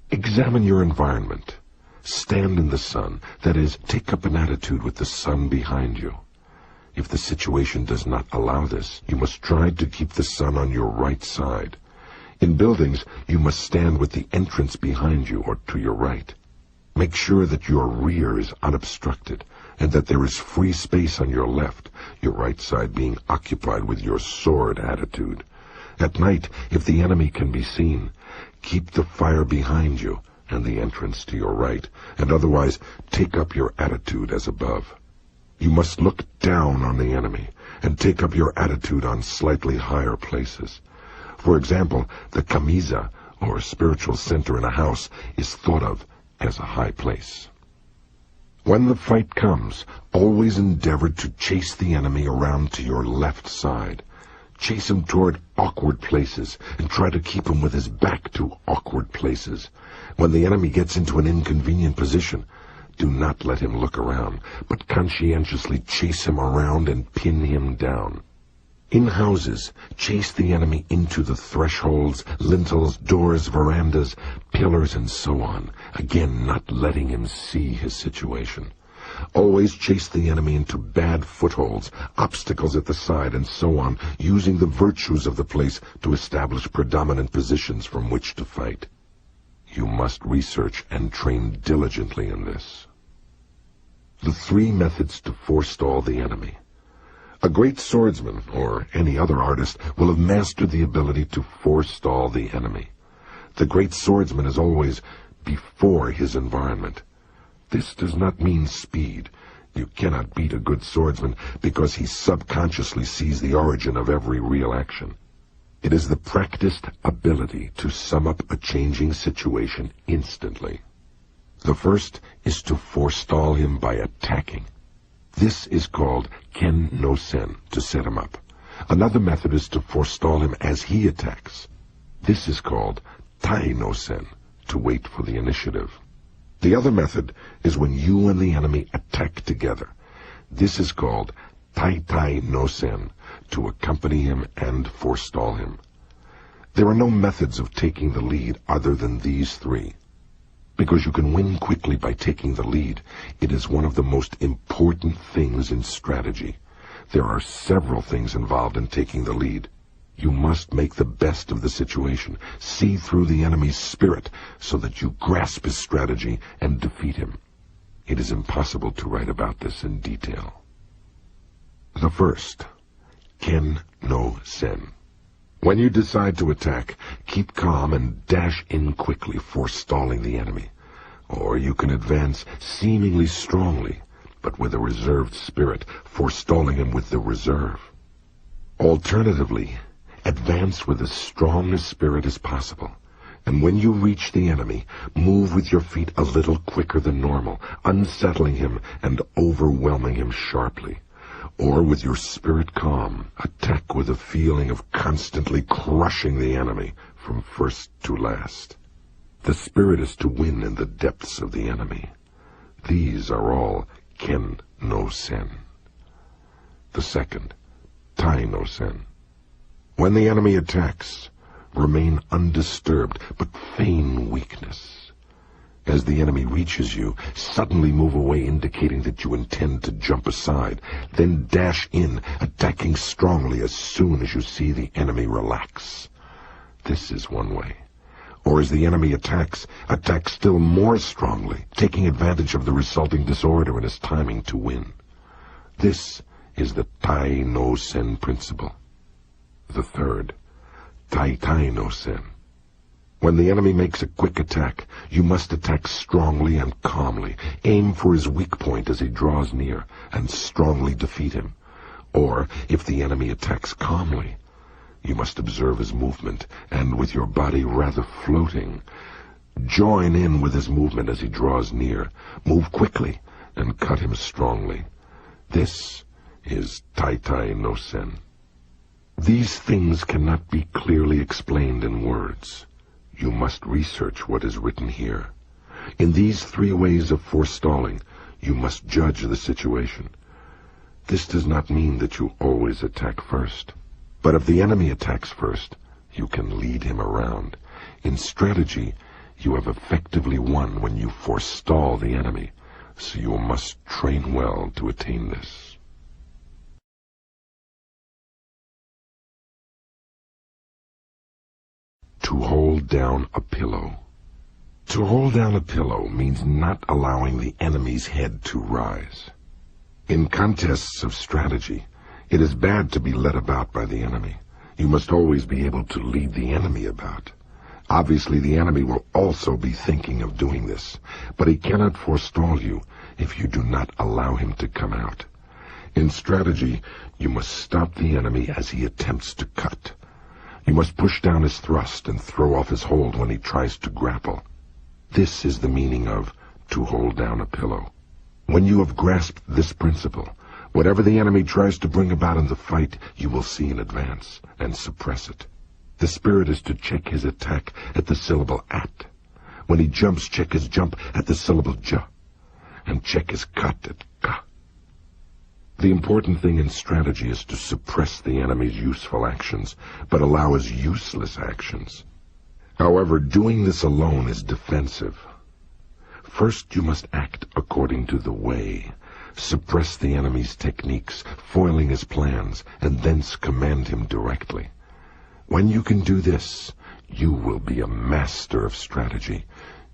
Examine your environment. Stand in the sun, that is, take up an attitude with the sun behind you. If the situation does not allow this, you must try to keep the sun on your right side. In buildings, you must stand with the entrance behind you or to your right. Make sure that your rear is unobstructed and that there is free space on your left, your right side being occupied with your sword attitude. At night, if the enemy can be seen, keep the fire behind you and the entrance to your right, and otherwise take up your attitude as above. You must look down on the enemy and take up your attitude on slightly higher places. For example, the camisa, or spiritual center in a house, is thought of as a high place. When the fight comes, always endeavor to chase the enemy around to your left side. Chase him toward awkward places and try to keep him with his back to awkward places. When the enemy gets into an inconvenient position, do not let him look around, but conscientiously chase him around and pin him down. In houses, chase the enemy into the thresholds, lintels, doors, verandas, pillars, and so on, again not letting him see his situation. Always chase the enemy into bad footholds, obstacles at the side, and so on, using the virtues of the place to establish predominant positions from which to fight. You must research and train diligently in this. The 3 methods to forestall the enemy. A great swordsman, or any other artist, will have mastered the ability to forestall the enemy. The great swordsman is always before his environment. This does not mean speed. You cannot beat a good swordsman because he subconsciously sees the origin of every real action. It is the practiced ability to sum up a changing situation instantly. The first is to forestall him by attacking. This is called ken no sen, to set him up. Another method is to forestall him as he attacks. This is called tai no sen, to wait for the initiative. The other method is when you and the enemy attack together. This is called tai no sen, to accompany him and forestall him. There are no methods of taking the lead other than these 3. Because you can win quickly by taking the lead. It is one of the most important things in strategy. There are several things involved in taking the lead. You must make the best of the situation, see through the enemy's spirit so that you grasp his strategy and defeat him. It is impossible to write about this in detail. The first, Ken no Sen. When you decide to attack, keep calm and dash in quickly, forestalling the enemy. Or you can advance seemingly strongly, but with a reserved spirit, forestalling him with the reserve. Alternatively, advance with as strong a spirit as possible, and when you reach the enemy, move with your feet a little quicker than normal, unsettling him and overwhelming him sharply. Or with your spirit calm, attack with a feeling of constantly crushing the enemy from first to last. The spirit is to win in the depths of the enemy. These are all Ken no Sen. The second, Tai no Sen. When the enemy attacks, remain undisturbed, but feign weakness. As the enemy reaches you, suddenly move away, indicating that you intend to jump aside. Then dash in, attacking strongly as soon as you see the enemy relax. This is one way. Or as the enemy attacks, attack still more strongly, taking advantage of the resulting disorder in his timing to win. This is the Tai no Sen principle. The third, Tai no Sen. When the enemy makes a quick attack, you must attack strongly and calmly. Aim for his weak point as he draws near, and strongly defeat him. Or, if the enemy attacks calmly, you must observe his movement, and with your body rather floating, join in with his movement as he draws near. Move quickly, and cut him strongly. This is Tai no Sen. These things cannot be clearly explained in words. You must research what is written here. In these three ways of forestalling, you must judge the situation. This does not mean that you always attack first. But if the enemy attacks first, you can lead him around. In strategy, you have effectively won when you forestall the enemy, so you must train well to attain this. To hold down a pillow. To hold down a pillow means not allowing the enemy's head to rise. In contests of strategy, it is bad to be led about by the enemy. You must always be able to lead the enemy about. Obviously, the enemy will also be thinking of doing this, but he cannot forestall you if you do not allow him to come out. In strategy, you must stop the enemy as he attempts to cut. You must push down his thrust and throw off his hold when he tries to grapple. This is the meaning of to hold down a pillow. When you have grasped this principle, whatever the enemy tries to bring about in the fight, you will see in advance and suppress it. The spirit is to check his attack at the syllable at. When he jumps, check his jump at the syllable j, and check his cut at ka. The important thing in strategy is to suppress the enemy's useful actions, but allow his useless actions. However, doing this alone is defensive. First, you must act according to the way. Suppress the enemy's techniques, foiling his plans, and thence command him directly. When you can do this, you will be a master of strategy.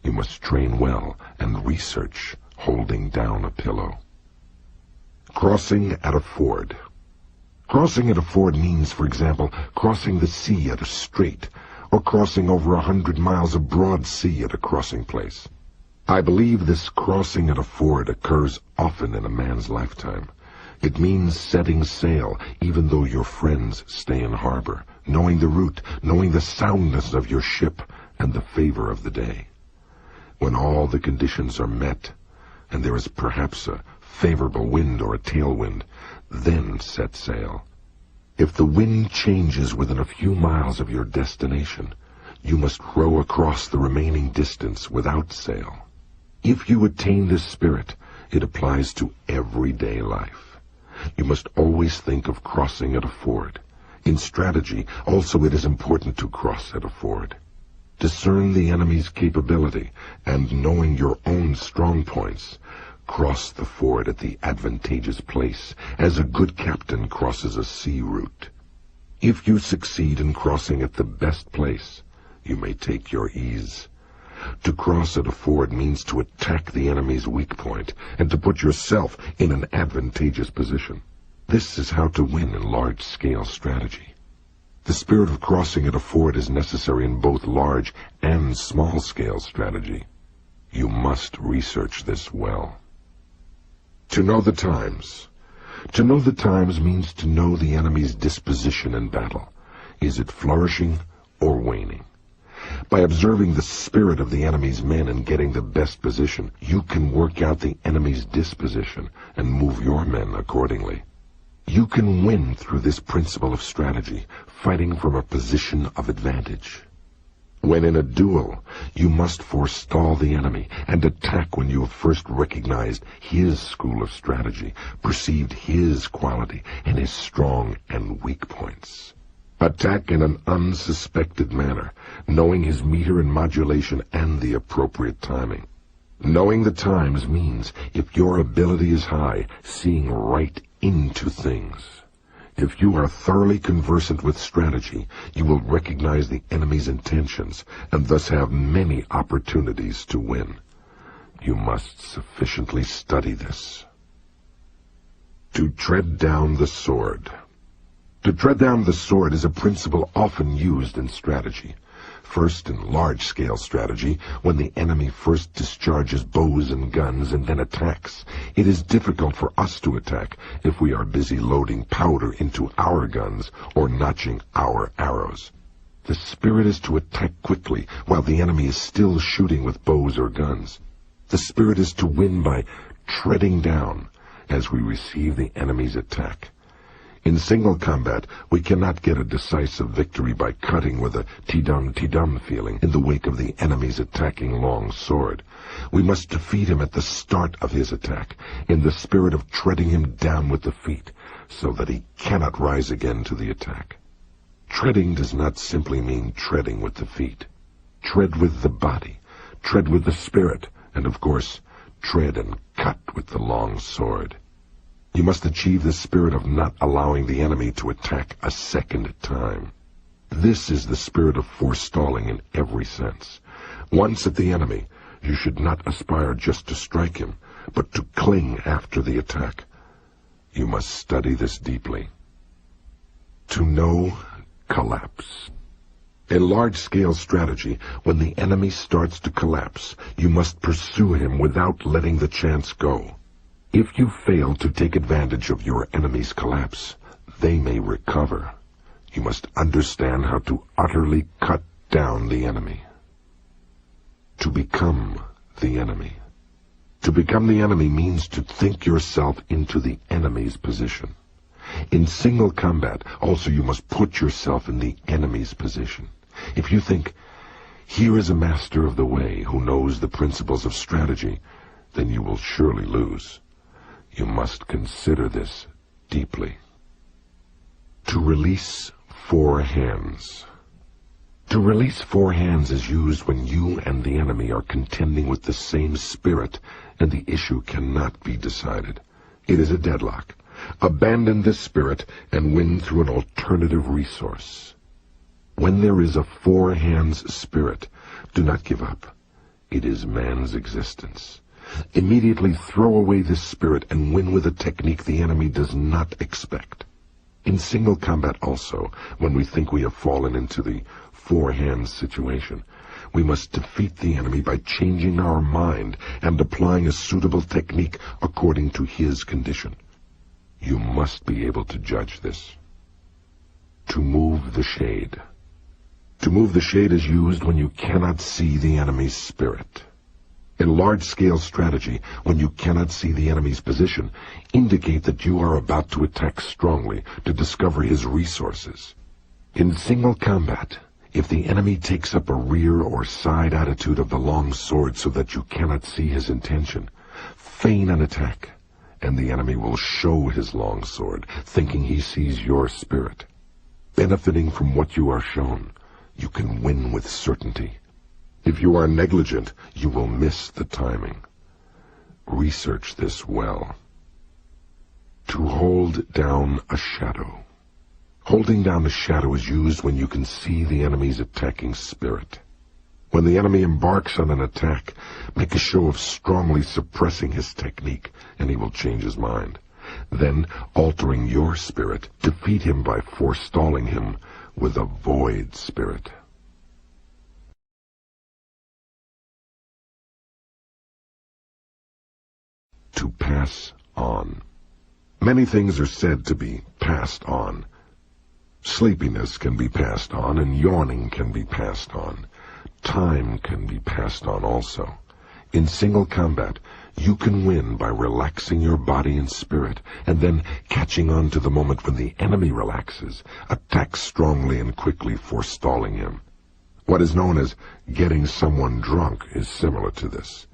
You must train well and research holding down a pillow. Crossing at a ford. Crossing at a ford means, for example, crossing the sea at a strait, or crossing over 100 miles of broad sea at a crossing place. I believe this crossing at a ford occurs often in a man's lifetime. It means setting sail, even though your friends stay in harbor, knowing the route, knowing the soundness of your ship, and the favor of the day. When all the conditions are met, and there is perhaps a favorable wind or a tailwind, then set sail. If the wind changes within a few miles of your destination, you must row across the remaining distance without sail. If you attain this spirit, it applies to everyday life. You must always think of crossing at a ford. In strategy, also, it is important to cross at a ford. Discern the enemy's capability, and knowing your own strong points, cross the ford at the advantageous place, as a good captain crosses a sea route. If you succeed in crossing at the best place, you may take your ease. To cross at a ford means to attack the enemy's weak point, and to put yourself in an advantageous position. This is how to win in large-scale strategy. The spirit of crossing at a ford is necessary in both large and small-scale strategy. You must research this well. To know the times. To know the times means to know the enemy's disposition in battle. Is it flourishing or waning? By observing the spirit of the enemy's men and getting the best position, you can work out the enemy's disposition and move your men accordingly. You can win through this principle of strategy, fighting from a position of advantage. When in a duel, you must forestall the enemy and attack when you have first recognized his school of strategy, perceived his quality and his strong and weak points. Attack in an unsuspected manner, knowing his meter and modulation and the appropriate timing. Knowing the times means, if your ability is high, seeing right into things. If you are thoroughly conversant with strategy, you will recognize the enemy's intentions and thus have many opportunities to win. You must sufficiently study this. To tread down the sword. To tread down the sword is a principle often used in strategy. First, in large-scale strategy, when the enemy first discharges bows and guns and then attacks, it is difficult for us to attack if we are busy loading powder into our guns or notching our arrows. The spirit is to attack quickly while the enemy is still shooting with bows or guns. The spirit is to win by treading down as we receive the enemy's attack. In single combat, we cannot get a decisive victory by cutting with a ti-dum feeling in the wake of the enemy's attacking long sword. We must defeat him at the start of his attack, in the spirit of treading him down with the feet, so that he cannot rise again to the attack. Treading does not simply mean treading with the feet. Tread with the body, tread with the spirit, and of course, tread and cut with the long sword. You must achieve the spirit of not allowing the enemy to attack a second time. This is the spirit of forestalling in every sense. Once at the enemy, you should not aspire just to strike him, but to cling after the attack. You must study this deeply. To know collapse. In large-scale strategy, when the enemy starts to collapse, you must pursue him without letting the chance go. If you fail to take advantage of your enemy's collapse, they may recover. You must understand how to utterly cut down the enemy. To become the enemy. To become the enemy means to think yourself into the enemy's position. In single combat, also you must put yourself in the enemy's position. If you think, here is a master of the way who knows the principles of strategy, then you will surely lose. You must consider this deeply. To release four hands. To release four hands is used when you and the enemy are contending with the same spirit and the issue cannot be decided. It is a deadlock. Abandon this spirit and win through an alternative resource. When there is a four hands spirit, do not give up. It is man's existence. Immediately throw away this spirit and win with a technique the enemy does not expect. In single combat also, when we think we have fallen into the four hands situation, we must defeat the enemy by changing our mind and applying a suitable technique according to his condition. You must be able to judge this. To move the shade. To move the shade is used when you cannot see the enemy's spirit. In large-scale strategy, when you cannot see the enemy's position, indicate that you are about to attack strongly to discover his resources. In single combat, if the enemy takes up a rear or side attitude of the long sword so that you cannot see his intention, feign an attack, and the enemy will show his long sword, thinking he sees your spirit. Benefiting from what you are shown, you can win with certainty If you are negligent, you will miss the timing. Research this well. To hold down a shadow. Holding down a shadow is used when you can see the enemy's attacking spirit. When the enemy embarks on an attack, make a show of strongly suppressing his technique, and he will change his mind. Then, altering your spirit, defeat him by forestalling him with a void spirit. To pass on. Many things are said to be passed on. Sleepiness can be passed on, and yawning can be passed on. Time can be passed on also. In single combat, you can win by relaxing your body and spirit, and then catching on to the moment when the enemy relaxes, attack strongly and quickly, forestalling him. What is known as getting someone drunk is similar to this.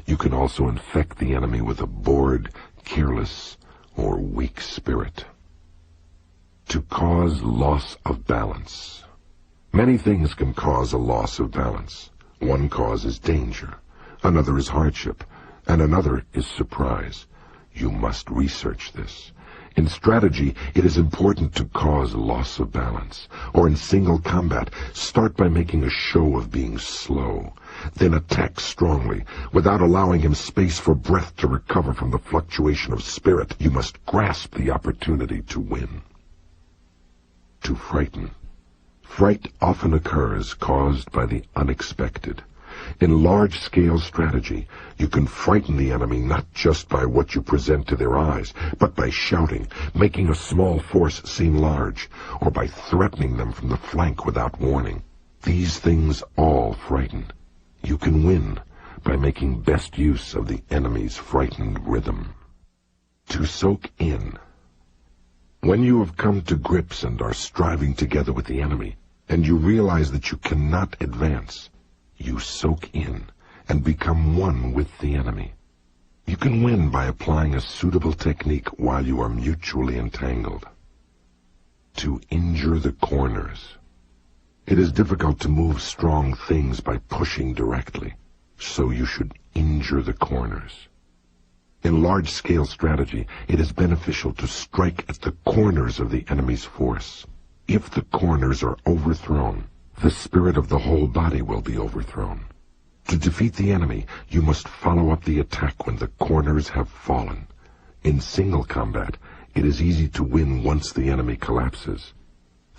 You can also infect the enemy with a bored, careless, or weak spirit. To cause loss of balance. Many things can cause a loss of balance. One cause is danger, another is hardship, and another is surprise. You must research this. In strategy, it is important to cause loss of balance, or in single combat, start by making a show of being slow, then attack strongly, without allowing him space for breath to recover from the fluctuation of spirit. You must grasp the opportunity to win. To frighten. Fright often occurs caused by the unexpected. In large-scale strategy, you can frighten the enemy not just by what you present to their eyes, but by shouting, making a small force seem large, or by threatening them from the flank without warning. These things all frighten. You can win by making best use of the enemy's frightened rhythm. To soak in. When you have come to grips and are striving together with the enemy, and you realize that you cannot advance, you soak in and become one with the enemy. You can win by applying a suitable technique while you are mutually entangled. To injure the corners. It is difficult to move strong things by pushing directly, so you should injure the corners. In large-scale strategy, it is beneficial to strike at the corners of the enemy's force. If the corners are overthrown, the spirit of the whole body will be overthrown. To defeat the enemy, you must follow up the attack when the corners have fallen. In single combat, it is easy to win once the enemy collapses.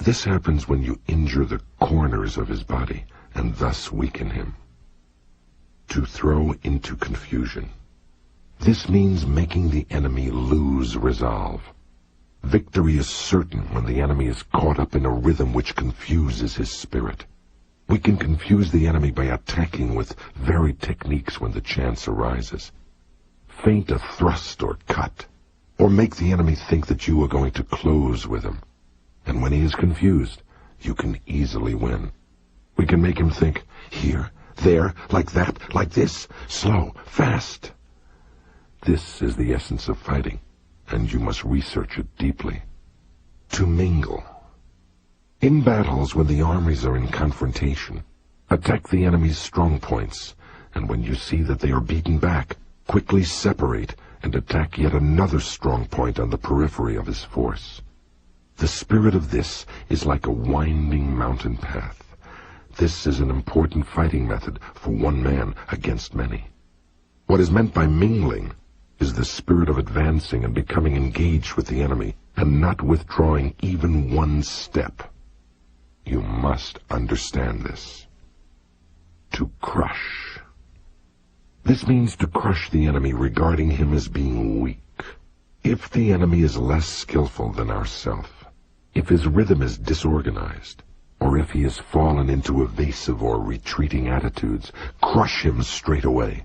This happens when you injure the corners of his body, and thus weaken him. To throw into confusion. This means making the enemy lose resolve. Victory is certain when the enemy is caught up in a rhythm which confuses his spirit. We can confuse the enemy by attacking with varied techniques when the chance arises. Feint a thrust or cut, or make the enemy think that you are going to close with him. And when he is confused, you can easily win. We can make him think, here, there, like that, like this, slow, fast. This is the essence of fighting, and you must research it deeply. To mingle. In battles when the armies are in confrontation, attack the enemy's strong points, and when you see that they are beaten back, quickly separate and attack yet another strong point on the periphery of his force. The spirit of this is like a winding mountain path. This is an important fighting method for one man against many. What is meant by mingling is the spirit of advancing and becoming engaged with the enemy, and not withdrawing even one step. You must understand this. To crush. This means to crush the enemy regarding him as being weak. If the enemy is less skillful than ourselves, if his rhythm is disorganized, or if he has fallen into evasive or retreating attitudes, crush him straight away.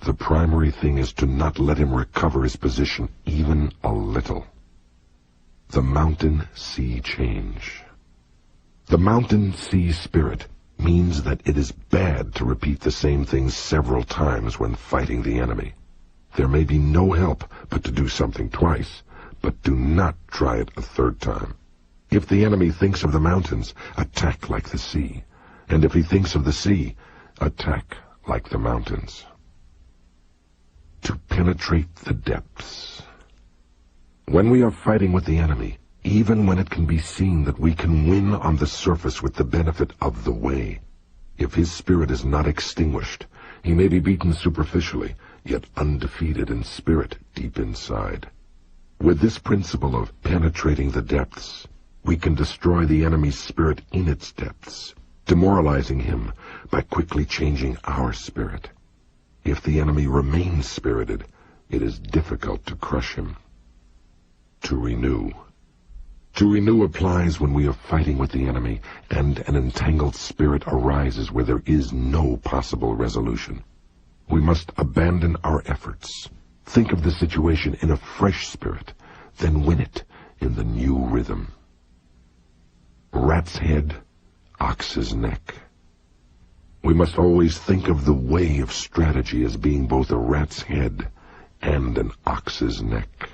The primary thing is to not let him recover his position even a little. The mountain sea change. The mountain sea spirit means that it is bad to repeat the same thing several times when fighting the enemy. There may be no help but to do something twice, but do not try it a third time. If the enemy thinks of the mountains, attack like the sea, and if he thinks of the sea, Attack like the mountains. To penetrate the depths. When we are fighting with the enemy, even when it can be seen that we can win on the surface with the benefit of the way, if his spirit is not extinguished, he may be beaten superficially, yet undefeated in spirit deep inside. With this principle of penetrating the depths, we can destroy the enemy's spirit in its depths, demoralizing him by quickly changing our spirit. If the enemy remains spirited, it is difficult to crush him. To renew. To renew applies when we are fighting with the enemy and an entangled spirit arises where there is no possible resolution. We must abandon our efforts, think of the situation in a fresh spirit, then win it in the new rhythm. Rat's head, ox's neck. We must always think of the way of strategy as being both a rat's head and an ox's neck.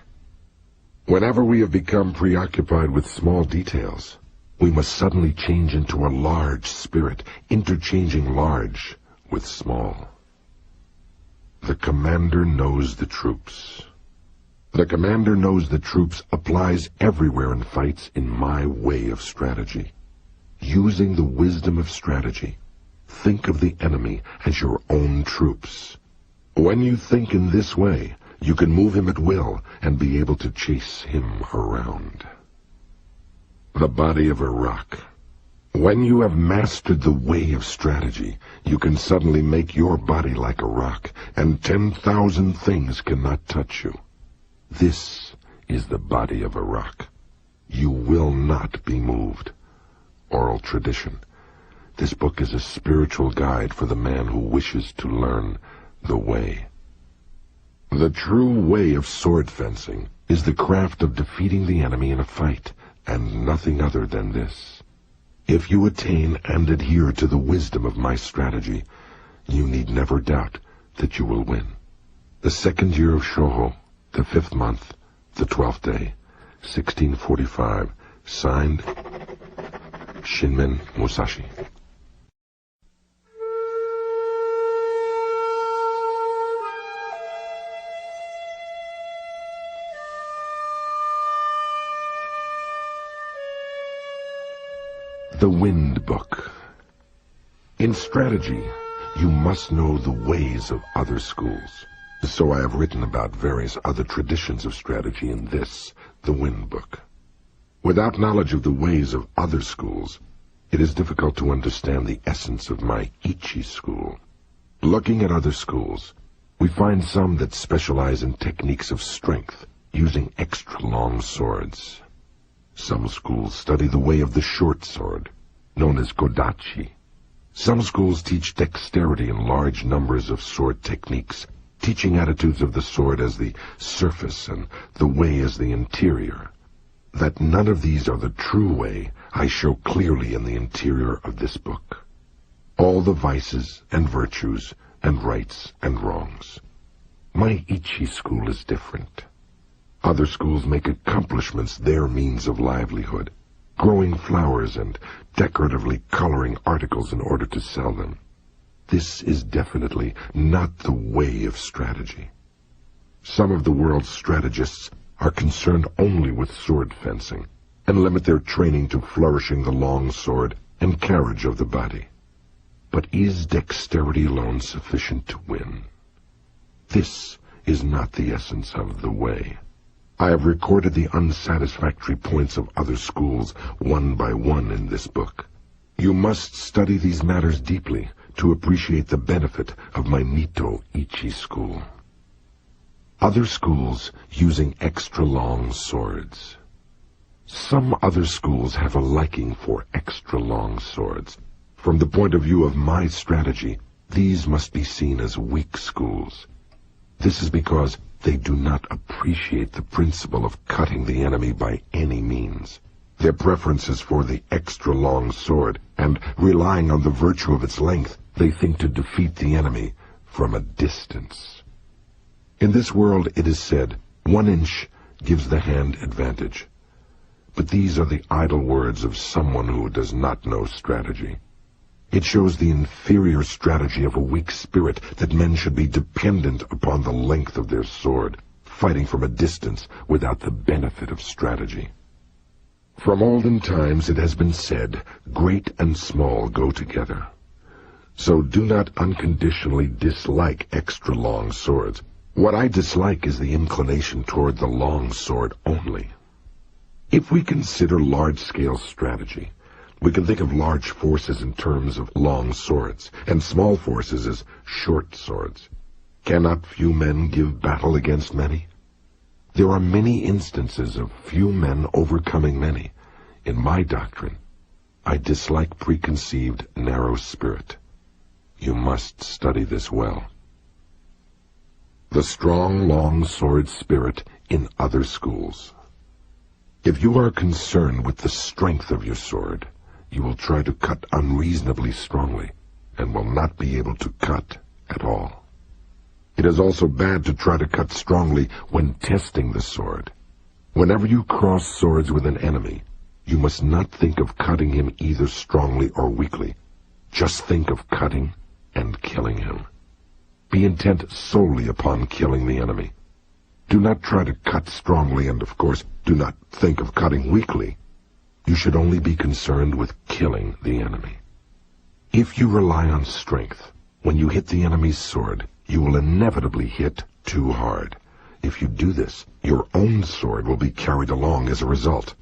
Whenever we have become preoccupied with small details, we must suddenly change into a large spirit, interchanging large with small. The commander knows the troops. The commander knows the troops applies everywhere in fights in my way of strategy. Using the wisdom of strategy, think of the enemy as your own troops. When you think in this way, you can move him at will and be able to chase him around. The body of a rock. When you have mastered the way of strategy, you can suddenly make your body like a rock, and 10,000 things cannot touch you. This is the body of a rock. You will not be moved. Oral tradition. This book is a spiritual guide for the man who wishes to learn the way. The true way of sword fencing is the craft of defeating the enemy in a fight, and nothing other than this. If you attain and adhere to the wisdom of my strategy, you need never doubt that you will win. The 2nd year of Shoho, the 5th month, the 12th day, 1645, signed, Shinmen Musashi. The Wind Book. In strategy, you must know the ways of other schools. So I have written about various other traditions of strategy in this, the Wind Book. Without knowledge of the ways of other schools, it is difficult to understand the essence of my Ichi school. Looking at other schools, we find some that specialize in techniques of strength, using extra long swords. Some schools study the way of the short sword, known as kodachi. Some schools teach dexterity in large numbers of sword techniques, teaching attitudes of the sword as the surface and the way as the interior. That none of these are the true way, I show clearly in the interior of this book. All the vices and virtues and rights and wrongs. My Ichi school is different. Other schools make accomplishments their means of livelihood, growing flowers and decoratively coloring articles in order to sell them. This is definitely not the way of strategy. Some of the world's strategists are concerned only with sword fencing and limit their training to flourishing the long sword and carriage of the body. But is dexterity alone sufficient to win? This is not the essence of the way. I have recorded the unsatisfactory points of other schools one by one in this book. You must study these matters deeply to appreciate the benefit of my Mito Ichi school. Other schools using extra long swords. Some other schools have a liking for extra long swords. From the point of view of my strategy, these must be seen as weak schools. This is because they do not appreciate the principle of cutting the enemy by any means. Their preference is for the extra long sword, and relying on the virtue of its length, they think to defeat the enemy from a distance. In this world it is said, 1 inch gives the hand advantage. But these are the idle words of someone who does not know strategy. It shows the inferior strategy of a weak spirit that men should be dependent upon the length of their sword, fighting from a distance without the benefit of strategy. From olden times it has been said, great and small go together. So do not unconditionally dislike extra long swords. What I dislike is the inclination toward the long sword only. If we consider large-scale strategy, we can think of large forces in terms of long swords, and small forces as short swords. Cannot few men give battle against many? There are many instances of few men overcoming many. In my doctrine, I dislike preconceived, narrow spirit. You must study this well. The strong, long sword spirit in other schools. If you are concerned with the strength of your sword, you will try to cut unreasonably strongly, and will not be able to cut at all. It is also bad to try to cut strongly when testing the sword. Whenever you cross swords with an enemy, you must not think of cutting him either strongly or weakly. Just think of cutting and killing him. Be intent solely upon killing the enemy. Do not try to cut strongly, and of course, do not think of cutting weakly. You should only be concerned with killing the enemy. If you rely on strength, when you hit the enemy's sword, you will inevitably hit too hard. If you do this, your own sword will be carried along as a result.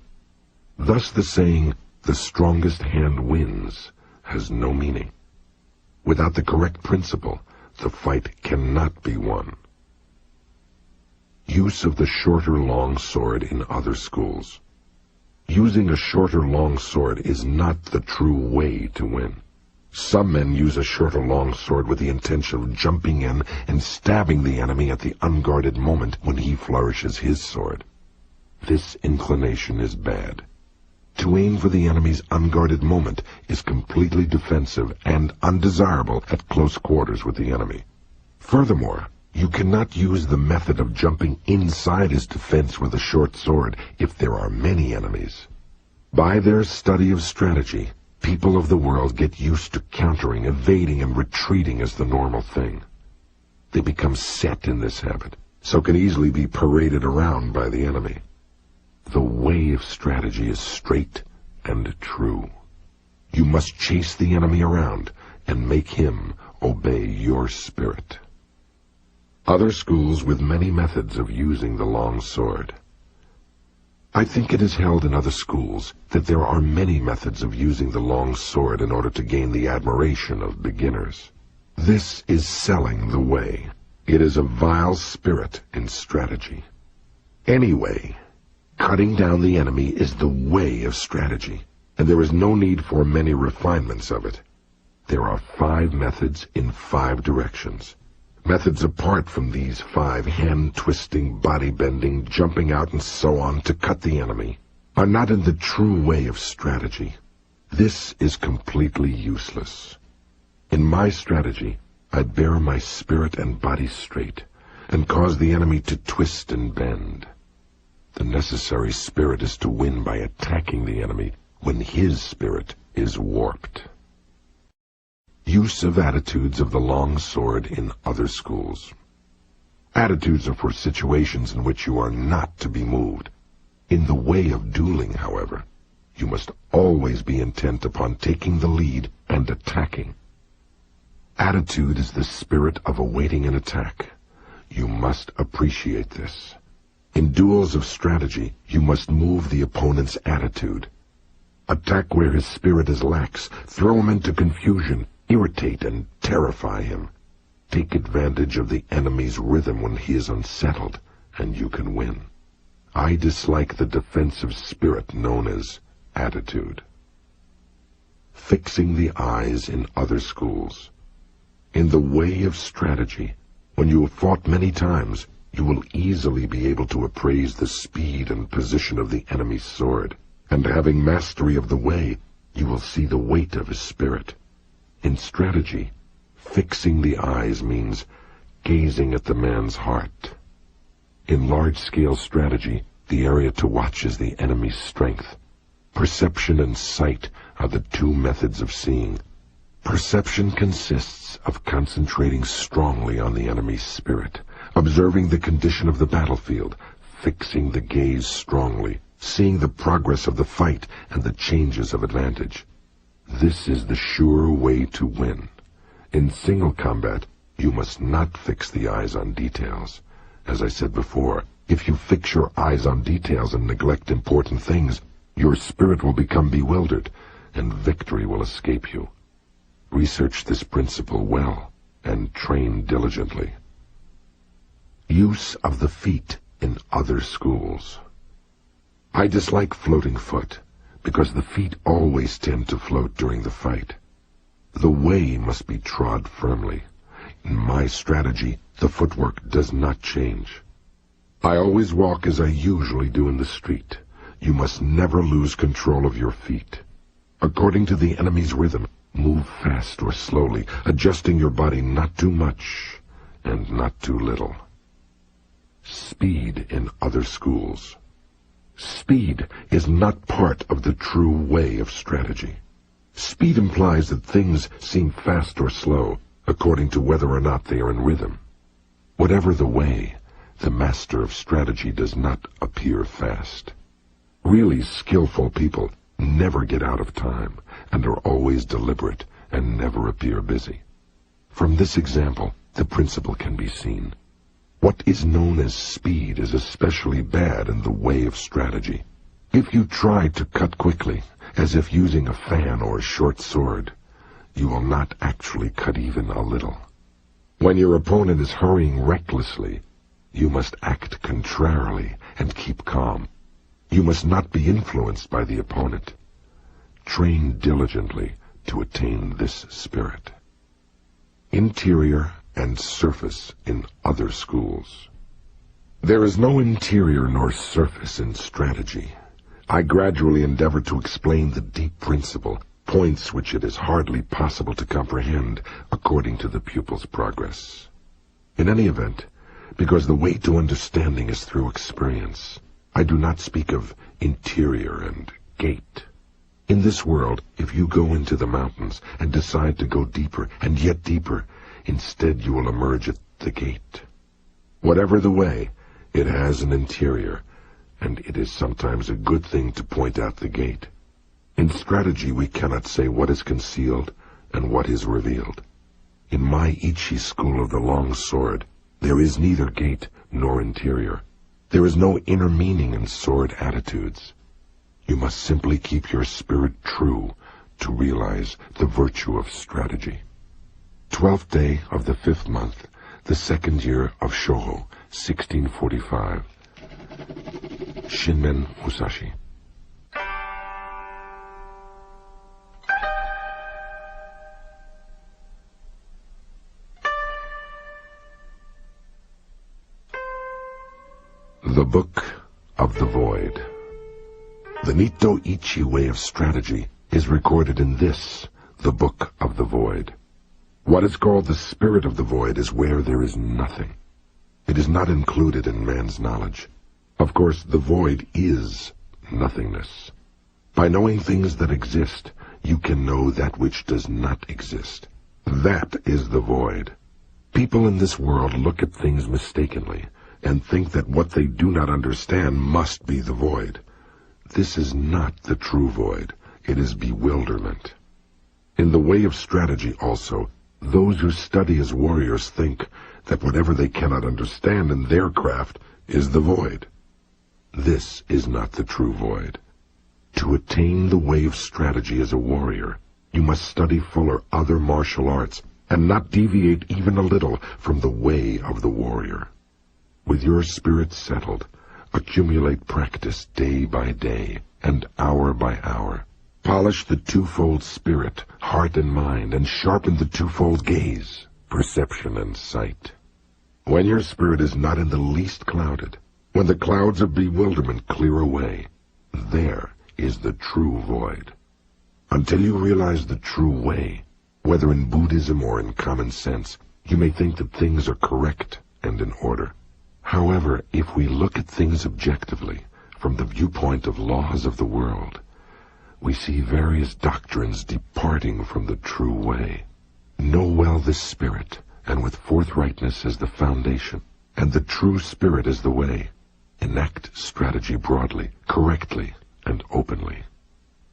Thus the saying, "the strongest hand wins," has no meaning. Without the correct principle, the fight cannot be won. Use of the shorter long sword in other schools. Using a shorter long sword is not the true way to win. Some men use a shorter long sword with the intention of jumping in and stabbing the enemy at the unguarded moment when he flourishes his sword. This inclination is bad. To aim for the enemy's unguarded moment is completely defensive and undesirable at close quarters with the enemy. Furthermore, you cannot use the method of jumping inside his defense with a short sword if there are many enemies. By their study of strategy, people of the world get used to countering, evading, and retreating as the normal thing. They become set in this habit, so can easily be paraded around by the enemy. The way of strategy is straight and true. You must chase the enemy around and make him obey your spirit. Other schools with many methods of using the long sword. I think it is held in other schools that there are many methods of using the long sword in order to gain the admiration of beginners. This is selling the way. It is a vile spirit in strategy. Anyway, cutting down the enemy is the way of strategy, and there is no need for many refinements of it. There are 5 methods in 5 directions. Methods apart from these 5 hand-twisting, body-bending, jumping out and so on to cut the enemy are not in the true way of strategy. This is completely useless. In my strategy, I bear my spirit and body straight and cause the enemy to twist and bend. The necessary spirit is to win by attacking the enemy when his spirit is warped. Use of attitudes of the long sword in other schools. Attitudes are for situations in which you are not to be moved. In the way of dueling, however, you must always be intent upon taking the lead and attacking. Attitude is the spirit of awaiting an attack. You must appreciate this. In duels of strategy, you must move the opponent's attitude. Attack where his spirit is lax, throw him into confusion, irritate and terrify him. Take advantage of the enemy's rhythm when he is unsettled, and you can win. I dislike the defensive spirit known as attitude. Fixing the eyes in other schools. In the way of strategy, when you have fought many times, you will easily be able to appraise the speed and position of the enemy's sword, and having mastery of the way, you will see the weight of his spirit. In strategy, fixing the eyes means gazing at the man's heart. In large-scale strategy, the area to watch is the enemy's strength. Perception and sight are the 2 methods of seeing. Perception consists of concentrating strongly on the enemy's spirit, observing the condition of the battlefield, fixing the gaze strongly, seeing the progress of the fight and the changes of advantage. This is the sure way to win. In single combat, you must not fix the eyes on details. As I said before, if you fix your eyes on details and neglect important things, your spirit will become bewildered, and victory will escape you. Research this principle well, and train diligently. Use of the feet in other schools. I dislike floating foot, because the feet always tend to float during the fight. The way must be trod firmly. In my strategy, the footwork does not change. I always walk as I usually do in the street. You must never lose control of your feet. According to the enemy's rhythm, move fast or slowly, adjusting your body not too much and not too little. Speed in other schools. Speed is not part of the true way of strategy. Speed implies that things seem fast or slow, according to whether or not they are in rhythm. Whatever the way, the master of strategy does not appear fast. Really skillful people never get out of time, and are always deliberate and never appear busy. From this example, the principle can be seen. What is known as speed is especially bad in the way of strategy. If you try to cut quickly, as if using a fan or a short sword, you will not actually cut even a little. When your opponent is hurrying recklessly, you must act contrarily and keep calm. You must not be influenced by the opponent. Train diligently to attain this spirit. Interior and surface in other schools. There is no interior nor surface in strategy. I gradually endeavor to explain the deep principle, points which it is hardly possible to comprehend according to the pupil's progress. In any event, because the way to understanding is through experience, I do not speak of interior and gate. In this world, if you go into the mountains and decide to go deeper and yet deeper, instead you will emerge at the gate. Whatever the way, it has an interior, and it is sometimes a good thing to point out the gate. In strategy, we cannot say what is concealed and what is revealed. In my Ichi school of the long sword, there is neither gate nor interior. There is no inner meaning in sword attitudes. You must simply keep your spirit true to realize the virtue of strategy. 12th day of the 5th month, the 2nd year of Shoho, 1645. Shinmen Musashi. The Book of the Void. The Nito Ichi way of strategy is recorded in this, the Book of the Void. What is called the spirit of the void is where there is nothing. It is not included in man's knowledge. Of course, the void is nothingness. By knowing things that exist, you can know that which does not exist. That is the void. People in this world look at things mistakenly and think that what they do not understand must be the void. This is not the true void. It is bewilderment. In the way of strategy also, those who study as warriors think that whatever they cannot understand in their craft is the void. This is not the true void. To attain the way of strategy as a warrior, you must study fuller other martial arts and not deviate even a little from the way of the warrior. With your spirit settled, accumulate practice day by day and hour by hour. Polish the twofold spirit, heart and mind, and sharpen the twofold gaze, perception and sight. When your spirit is not in the least clouded, when the clouds of bewilderment clear away, there is the true void. Until you realize the true way, whether in Buddhism or in common sense, you may think that things are correct and in order. However, if we look at things objectively, from the viewpoint of laws of the world, we see various doctrines departing from the true way. Know well this spirit, and with forthrightness as the foundation, and the true spirit as the way. Enact strategy broadly, correctly, and openly.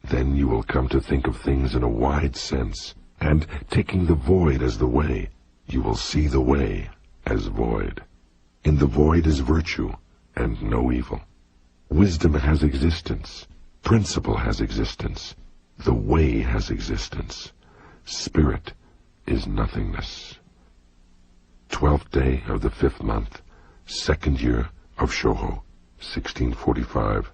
Then you will come to think of things in a wide sense, and, taking the void as the way, you will see the way as void. In the void is virtue, and no evil. Wisdom has existence. Principle has existence. The way has existence. Spirit is nothingness. 12th day of the 5th month, 2nd year of Shoho, 1645.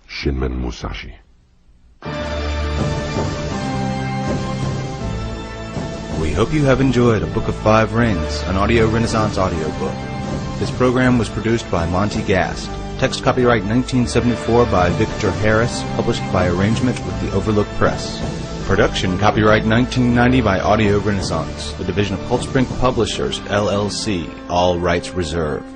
Shinmen Musashi. We hope you have enjoyed A Book of Five Rings, an Audio Renaissance audiobook. This program was produced by Monty Gast. Text copyright 1974 by Victor Harris, published by arrangement with the Overlook Press. Production copyright 1990 by Audio Renaissance, the division of Cold Spring Publishers, LLC, all rights reserved.